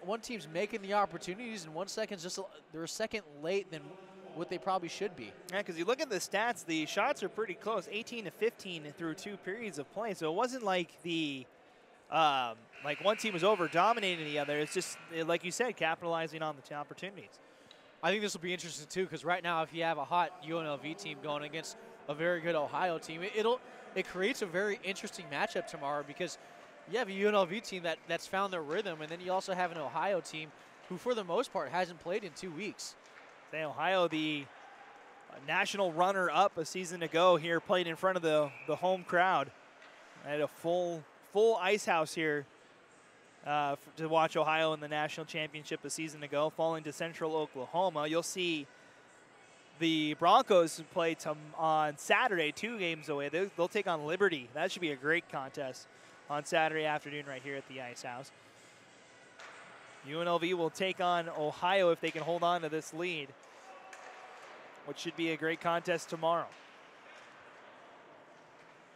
one team's making the opportunities and they're a second late than what they probably should be. Yeah, because you look at the stats, the shots are pretty close, 18-15 through 2 periods of play. So it wasn't like like one team was over dominating the other. It's just, like you said, capitalizing on the opportunities. I think this will be interesting too, because right now if you have a hot UNLV team going against a very good Ohio team, it creates a very interesting matchup tomorrow, because you have a UNLV team that's found their rhythm, and then you also have an Ohio team who for the most part hasn't played in 2 weeks. Say Ohio, the national runner-up a season ago here, played in front of the home crowd. I had a full ice house here to watch Ohio in the national championship a season ago, falling to Central Oklahoma. You'll see the Broncos play on Saturday, 2 games away. They'll take on Liberty. That should be a great contest. on Saturday afternoon right here at the Ice House. UNLV will take on Ohio if they can hold on to this lead, which should be a great contest tomorrow.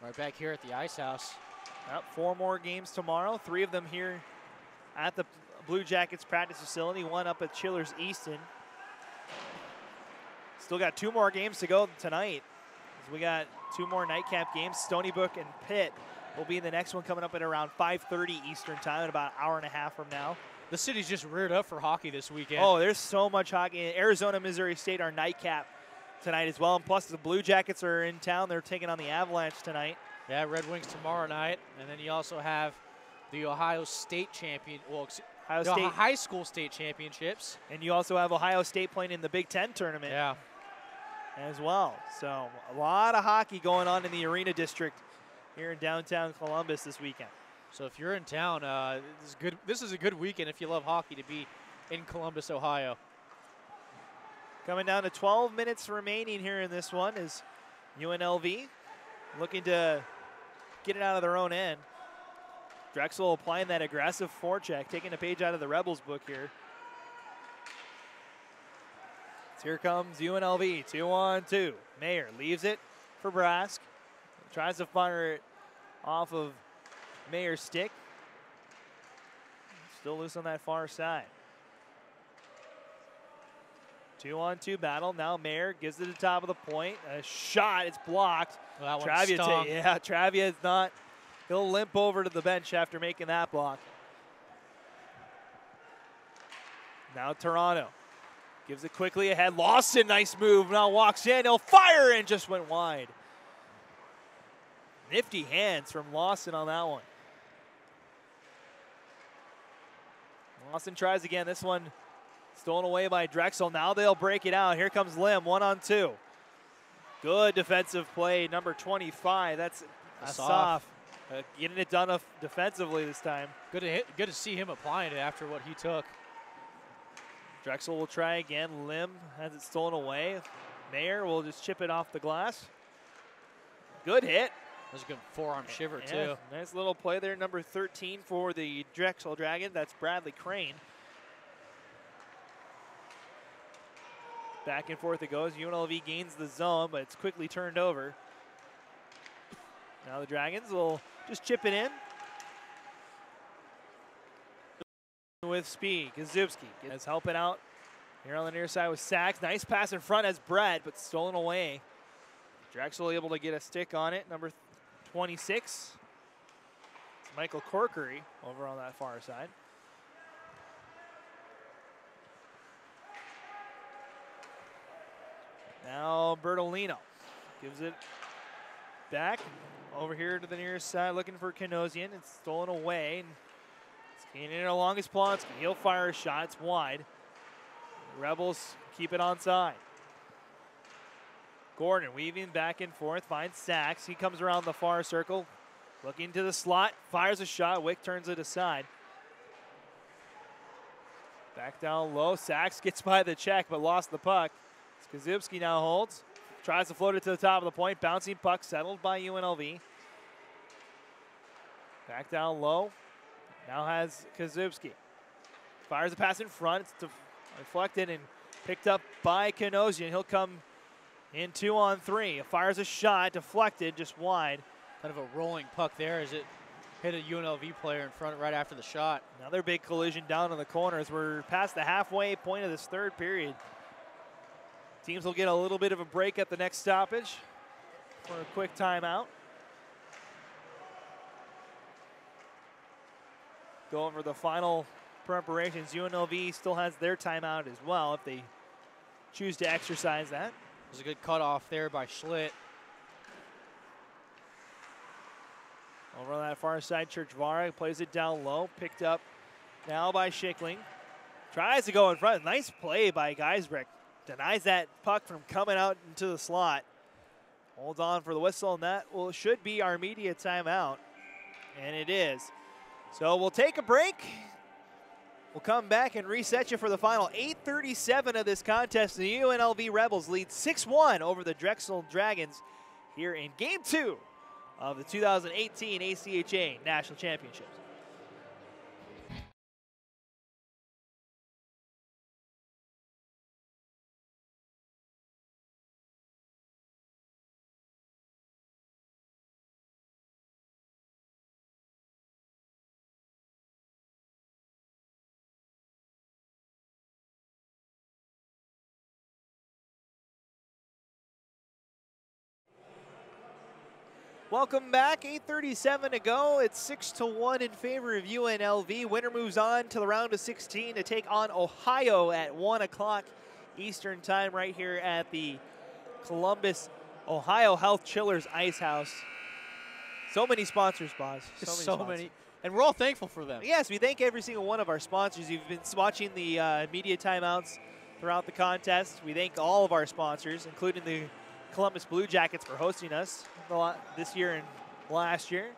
Right back here at the Ice House. Yep, 4 more games tomorrow, 3 of them here at the Blue Jackets practice facility, 1 up at Chillers Easton. Still got 2 more games to go tonight. We got 2 more nightcap games. Stony Brook and Pitt will be the next one coming up at around 5:30 Eastern time, in about an hour and a half from now. The city's just reared up for hockey this weekend. Oh, there's so much hockey. Arizona, Missouri State are nightcap tonight as well. And plus, the Blue Jackets are in town. They're taking on the Avalanche tonight. Yeah, Red Wings tomorrow night. And then you also have the Ohio State champion, high school state championships. And you also have Ohio State playing in the Big Ten tournament. Yeah. As well. So a lot of hockey going on in the Arena District here in downtown Columbus this weekend. So if you're in town, this is a good weekend if you love hockey to be in Columbus, Ohio. Coming down to 12 minutes remaining here in this one is UNLV looking to get it out of their own end. Drexel applying that aggressive forecheck, taking a page out of the Rebels book here. So here comes UNLV, 2-on-2. Mayer leaves it for Brask. Tries to fire it off of Mayer's stick. Still loose on that far side. 2-on-2 battle. Now Mayer gives it to the top of the point. A shot, it's blocked. Well, that one stung. Travia is not. He'll limp over to the bench after making that block. Now Toronto gives it quickly ahead. Lawson, nice move. Now walks in. He'll fire and just went wide. Nifty hands from Lawson on that one. Lawson tries again. This one stolen away by Drexel. Now they'll break it out. Here comes Lim, 1-on-2. Good defensive play, number 25. That's Asaf. Getting it done defensively this time. Good to see him applying it after what he took. Drexel will try again. Lim has it stolen away. Mayer will just chip it off the glass. Good hit. That was a good forearm shiver, too. Nice little play there. Number 13 for the Drexel Dragon. That's Bradley Crane. Back and forth it goes. UNLV gains the zone, but it's quickly turned over. Now the Dragons will just chip it in. With speed, Kazubski gets helping out here on the near side with Sachs. Nice pass in front as Brett, but stolen away. Drexel able to get a stick on it. Number 26. It's Michael Corkery over on that far side. Now Bertolino gives it back over here to the near side, looking for Kanosian. It's stolen away. Skating in along his Plonsky. He'll fire a shot. It's wide. The Rebels keep it onside. Gordon weaving back and forth, finds Sachs. He comes around the far circle, looking to the slot, fires a shot. Wick turns it aside. Back down low. Sachs gets by the check, but lost the puck. Skazubski now holds. Tries to float it to the top of the point. Bouncing puck settled by UNLV. Back down low. Now has Kazubski. Fires a pass in front. It's deflected and picked up by Kanosian. He'll come in 2-on-3. Fires a shot, deflected, just wide. Kind of a rolling puck there as it hit a UNLV player in front right after the shot. Another big collision down in the corner as we're past the halfway point of this third period. Teams will get a little bit of a break at the next stoppage for a quick timeout. Go over the final preparations. UNLV still has their timeout as well if they choose to exercise that. There's a good cutoff there by Schlitt. Over on that far side, Churchvara plays it down low. Picked up now by Schickling. Tries to go in front. Nice play by Geisbrecht. Denies that puck from coming out into the slot. Holds on for the whistle, and that should be our media timeout. And it is. So we'll take a break. We'll come back and reset you for the final 8:37 of this contest. The UNLV Rebels lead 6-1 over the Drexel Dragons here in Game 2 of the 2018 ACHA National Championships. Welcome back, 8:37 to go. It's 6-1 in favor of UNLV. Winner moves on to the round of 16 to take on Ohio at 1 o'clock Eastern time right here at the Columbus, Ohio Health Chillers Ice House. So many sponsors, Boz. So many. And we're all thankful for them. Yes, we thank every single one of our sponsors. You've been watching the media timeouts throughout the contest. We thank all of our sponsors, including the Columbus Blue Jackets, for hosting us this year and last year.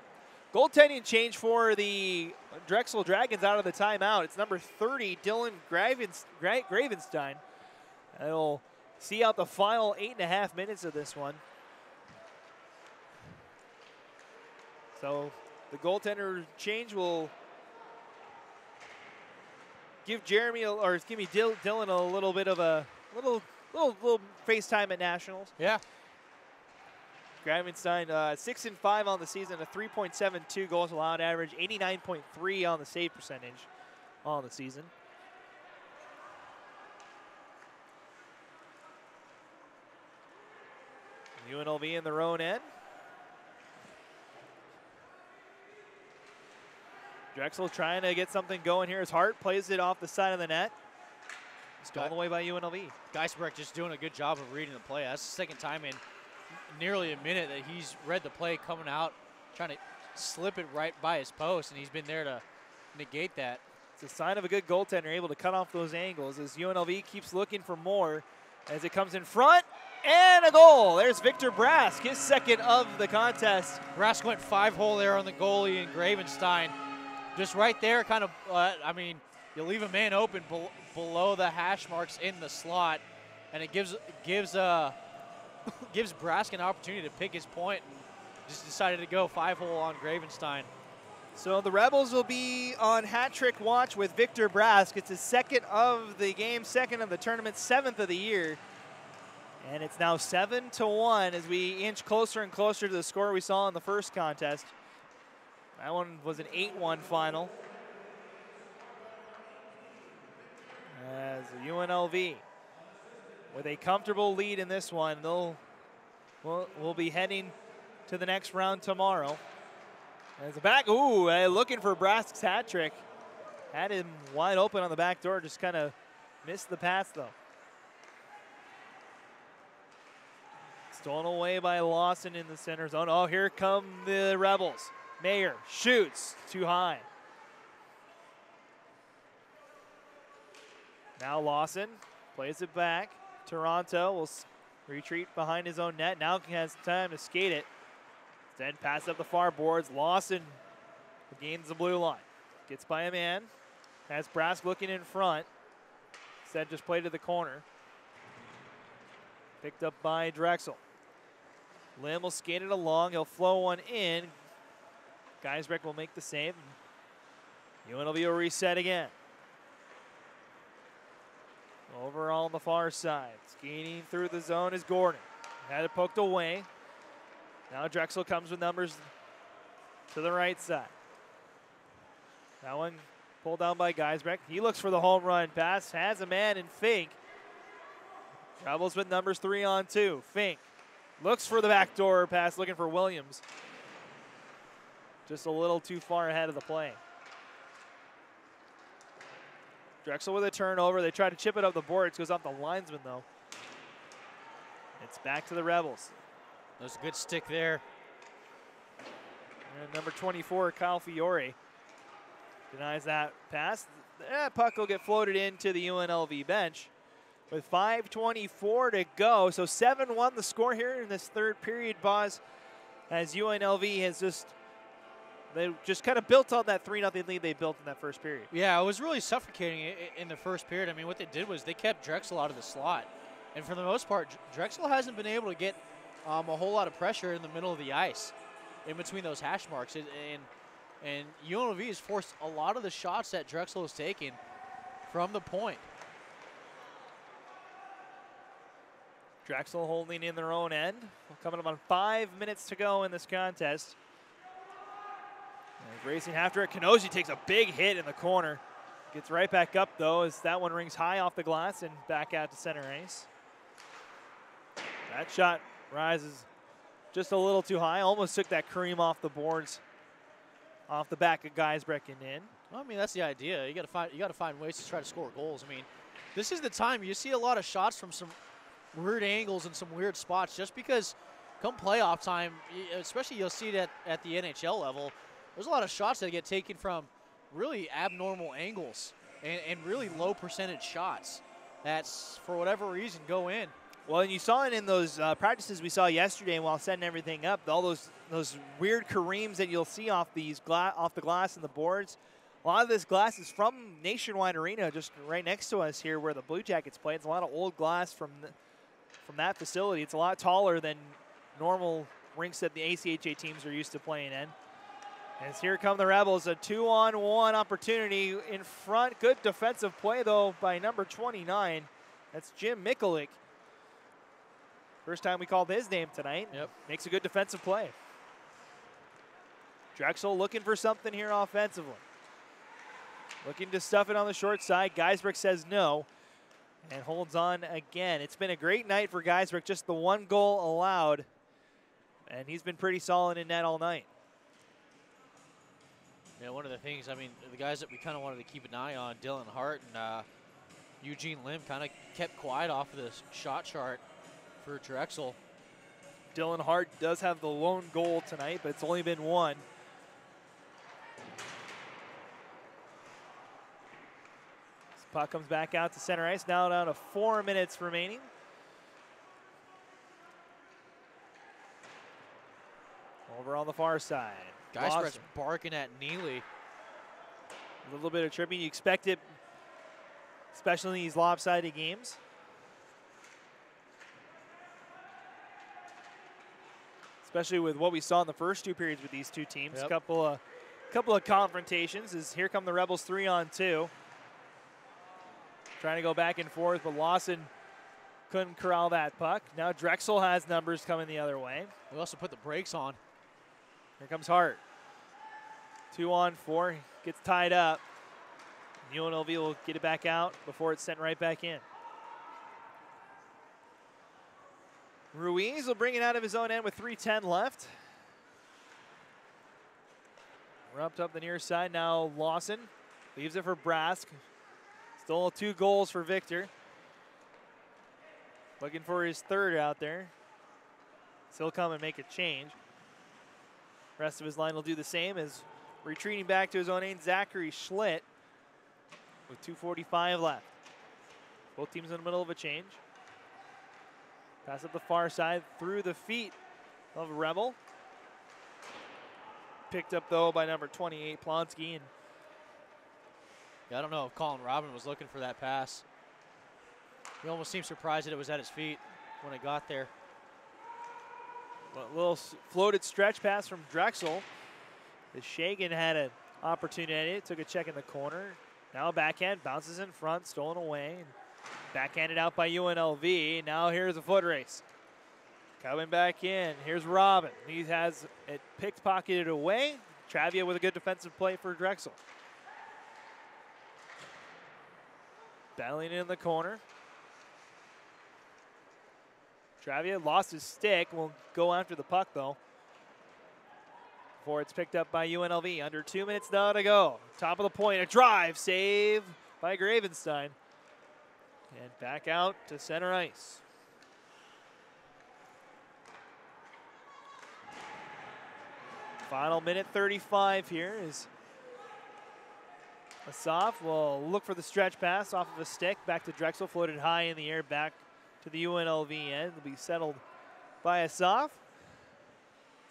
Goaltending change for the Drexel Dragons out of the timeout. It's number 30, Dylan Gravenstein. It'll see out the final 8.5 minutes of this one. So the goaltender change will give Dylan a little bit of a little face time at Nationals. Yeah. Gravenstein 6-5 on the season, a 3.72 goals allowed average, 89.3 on the save percentage on the season. UNLV in their own end. Drexel trying to get something going here. His Hart plays it off the side of the net. Stolen away by UNLV. Geisbrecht just doing a good job of reading the play. That's the second time in nearly a minute that he's read the play coming out, trying to slip it right by his post, and he's been there to negate that. It's a sign of a good goaltender, able to cut off those angles as UNLV keeps looking for more as it comes in front, and a goal. There's Victor Brask, his second of the contest. Brask went 5-hole there on the goalie, and Gravenstein just right there kind of, I mean, you leave a man open below the hash marks in the slot, and it gives Brask an opportunity to pick his point, and just decided to go 5-hole on Gravenstein. So the Rebels will be on hat trick watch with Victor Brask. It's his second of the game, second of the tournament, 7th of the year. And it's now 7-1 as we inch closer and closer to the score we saw in the first contest. That one was an 8-1 final. As UNLV with a comfortable lead in this one, we'll be heading to the next round tomorrow. As a back, looking for Brask's hat trick. Had him wide open on the back door, just kind of missed the pass though. Stolen away by Lawson in the center zone. Oh, here come the Rebels. Mayer shoots too high. Now Lawson plays it back. Toronto will retreat behind his own net. Now he has time to skate it. Then pass up the far boards. Lawson gains the blue line. Gets by a man. Has Brask looking in front. Instead just played to the corner. Picked up by Drexel. Lim will skate it along. He'll flow one in. Geisbrecht will make the save. UNLV will reset again. Overall on the far side. Skating through the zone is Gordon. Had it poked away. Now Drexel comes with numbers to the right side. That one pulled down by Geisbrecht. He looks for the home run pass. Has a man in Fink. Travels with numbers 3-on-2. Fink looks for the backdoor pass, looking for Williams. Just a little too far ahead of the play. Drexel with a turnover. They try to chip it up the boards. Goes off the linesman, though. It's back to the Rebels. That was a good stick there. And number 24, Kyle Fiore, denies that pass. That puck will get floated into the UNLV bench with 5:24 to go. So 7-1 the score here in this third period, Boz, as UNLV has they just kind of built on that 3-0 lead they built in that first period. Yeah, it was really suffocating in the first period. I mean, what they did was they kept Drexel out of the slot. And for the most part, Drexel hasn't been able to get a whole lot of pressure in the middle of the ice. in between those hash marks. And UNLV has forced a lot of the shots that Drexel has taken from the point. Drexel holding in their own end. Coming up on 5 minutes to go in this contest. And racing after it. Kanoji takes a big hit in the corner. Gets right back up, though, as that one rings high off the glass and back out to center ice. That shot rises just a little too high. Almost took that cream off the boards, off the back of Geisbrecht and in. Well, I mean, that's the idea. You got to find ways to try to score goals. I mean, this is the time you see a lot of shots from some weird angles and some weird spots, just because come playoff time, especially you'll see it at the NHL level, there's a lot of shots that get taken from really abnormal angles and really low percentage shots that's, for whatever reason, go in. Well, and you saw it in those practices we saw yesterday while setting everything up. All those weird careens that you'll see off the glass and the boards. A lot of this glass is from Nationwide Arena, just right next to us here where the Blue Jackets play. It's a lot of old glass from that facility. It's a lot taller than normal rinks that the ACHA teams are used to playing in. As here come the Rebels, a 2-on-1 opportunity in front. Good defensive play, though, by number 29. That's Jim Mikulik. First time we called his name tonight. Yep. Makes a good defensive play. Drexel looking for something here offensively. Looking to stuff it on the short side. Geisbrecht says no and holds on again. It's been a great night for Geisbrecht, just the one goal allowed. And he's been pretty solid in net all night. Yeah, one of the things, I mean, the guys that we kind of wanted to keep an eye on, Dylan Hart and Eugene Lim, kind of kept quiet off of the shot chart for Drexel. Dylan Hart does have the lone goal tonight, but it's only been one. This puck comes back out to center ice, now down to 4 minutes remaining. Over on the far side. Geisbrecht's barking at Neely. A little bit of tripping. You expect it, especially in these lopsided games. Especially with what we saw in the first two periods with these two teams. Yep. Couple of confrontations as here come the Rebels 3-on-2. Trying to go back and forth, but Lawson couldn't corral that puck. Now Drexel has numbers coming the other way. We also put the brakes on. Here comes Hart. 2-on-4, gets tied up. UNLV will get it back out before it's sent right back in. Ruiz will bring it out of his own end with 3:10 left. Rumped up the near side. Now Lawson leaves it for Brask. Still 2 goals for Victor. Looking for his third out there. He'll come and make a change. Rest of his line will do the same as retreating back to his own end, Zachary Schlitt with 2:45 left. Both teams in the middle of a change. Pass up the far side through the feet of Rebel. Picked up, though, by number 28, Plonsky. And yeah, I don't know if Colin Robin was looking for that pass. He almost seemed surprised that it was at his feet when it got there. A little floated stretch pass from Drexel. As Shagan had an opportunity. Took a check in the corner. Now backhand, bounces in front, stolen away. And backhanded out by UNLV. Now here's a foot race. Coming back in. Here's Robin. He has it pickpocketed away. Travia with a good defensive play for Drexel. Battling in the corner. Travia lost his stick. Will go after the puck, though. Before it's picked up by UNLV. Under 2 minutes now to go. Top of the point. A drive. Save by Gravenstein. And back out to center ice. Final minute 35 here is Asaf will look for the stretch pass off of a stick. Back to Drexel. Floated high in the air. Back to the UNLV end. Will be settled by Asaf.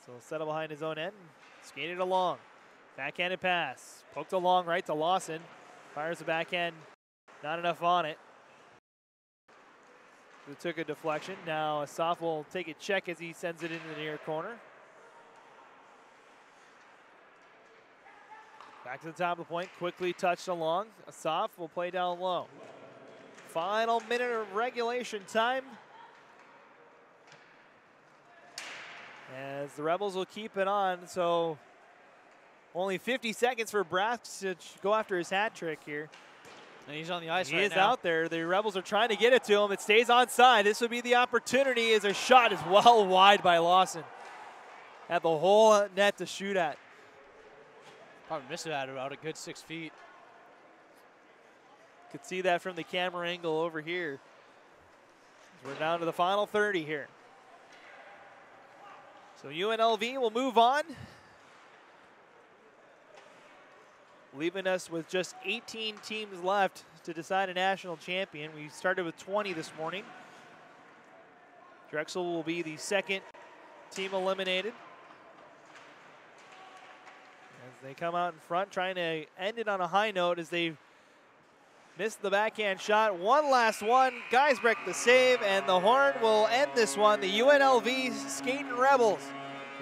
So he'll settle behind his own end. Skated along. Backhanded pass. Poked along right to Lawson. Fires the backhand. Not enough on it. It took a deflection. Now Asaf will take a check as he sends it into the near corner. Back to the top of the point, quickly touched along. Asaf will play down low. Final minute of regulation time. As the Rebels will keep it on, so only 50 seconds for Brass to go after his hat trick here. And he's on the ice right now. He is out there. The Rebels are trying to get it to him. It stays onside. This would be the opportunity as a shot is well wide by Lawson. Had the whole net to shoot at. Probably missed it at about a good 6 feet. Could see that from the camera angle over here. We're down to the final 30 here. So UNLV will move on, leaving us with just 18 teams left to decide a national champion. We started with 20 this morning. Drexel will be the second team eliminated. As they come out in front, trying to end it on a high note as they missed the backhand shot. One last one. Geisbrecht the save, and the horn will end this one. The UNLV Skating Rebels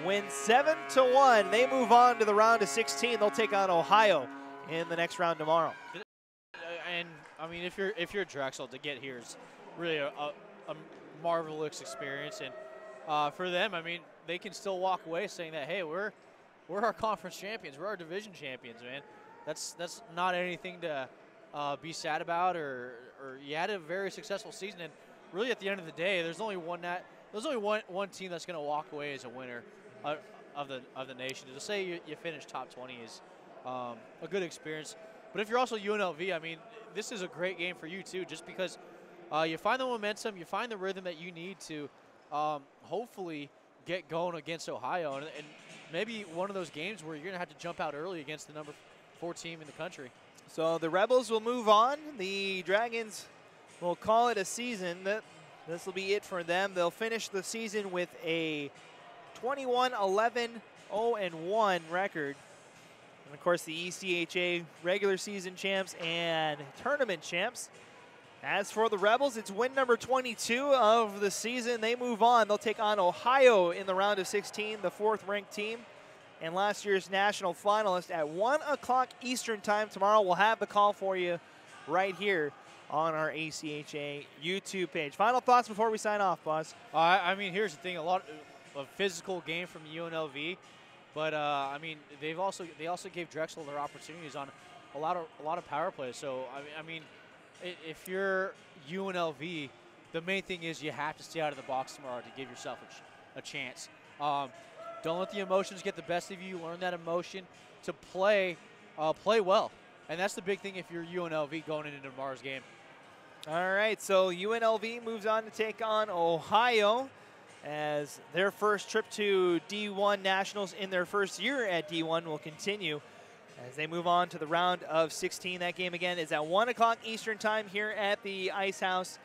win 7-1. They move on to the round of 16. They'll take on Ohio in the next round tomorrow. And I mean, if you're Drexel, to get here is really a marvelous experience. And for them, I mean, they can still walk away saying that, hey, we're our conference champions. We're our division champions, man. That's not anything to be sad about, or you had a very successful season. And really, at the end of the day, there's only one team that's going to walk away as a winner of the nation. To say you finish top 20 is a good experience. But if you're also UNLV, I mean, this is a great game for you too, just because you find the momentum, you find the rhythm that you need to hopefully get going against Ohio, and maybe one of those games where you're going to have to jump out early against the number 4 team in the country. So the Rebels will move on. The Dragons will call it a season. This will be it for them. They'll finish the season with a 21-11-0-1 record. And of course, the ECHA regular season champs and tournament champs. As for the Rebels, it's win number 22 of the season. They move on. They'll take on Ohio in the round of 16, the 4th ranked team, and last year's national finalist at 1 o'clock Eastern time tomorrow. We'll have the call for you right here on our ACHA YouTube page. Final thoughts before we sign off, boss? I mean, here's the thing: a lot of physical game from UNLV, but I mean, they also gave Drexel their opportunities on a lot of power plays. So I mean, if you're UNLV, the main thing is you have to stay out of the box tomorrow to give yourself a chance. Don't let the emotions get the best of you. Learn that emotion to play well. And that's the big thing if you're UNLV going into tomorrow's game. All right, so UNLV moves on to take on Ohio as their first trip to D1 Nationals in their first year at D1 will continue as they move on to the round of 16. That game again is at 1 o'clock Eastern time here at the Ice House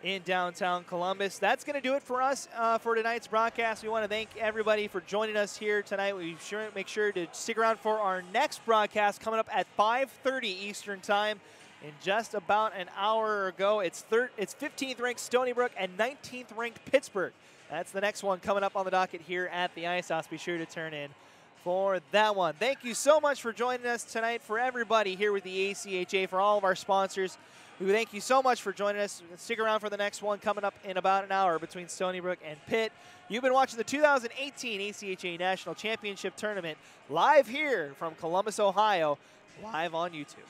in downtown Columbus. That's going to do it for us for tonight's broadcast. We want to thank everybody for joining us here tonight. We make sure to stick around for our next broadcast coming up at 5:30 Eastern time. In just about an hour ago, it's 15th ranked Stony Brook and 19th ranked Pittsburgh. That's the next one coming up on the docket here at the Ice House. Be sure to turn in for that one. Thank you so much for joining us tonight. For everybody here with the ACHA, for all of our sponsors, we thank you so much for joining us. Stick around for the next one coming up in about an hour between Stony Brook and Pitt. You've been watching the 2018 ACHA National Championship Tournament live here from Columbus, Ohio, live on YouTube.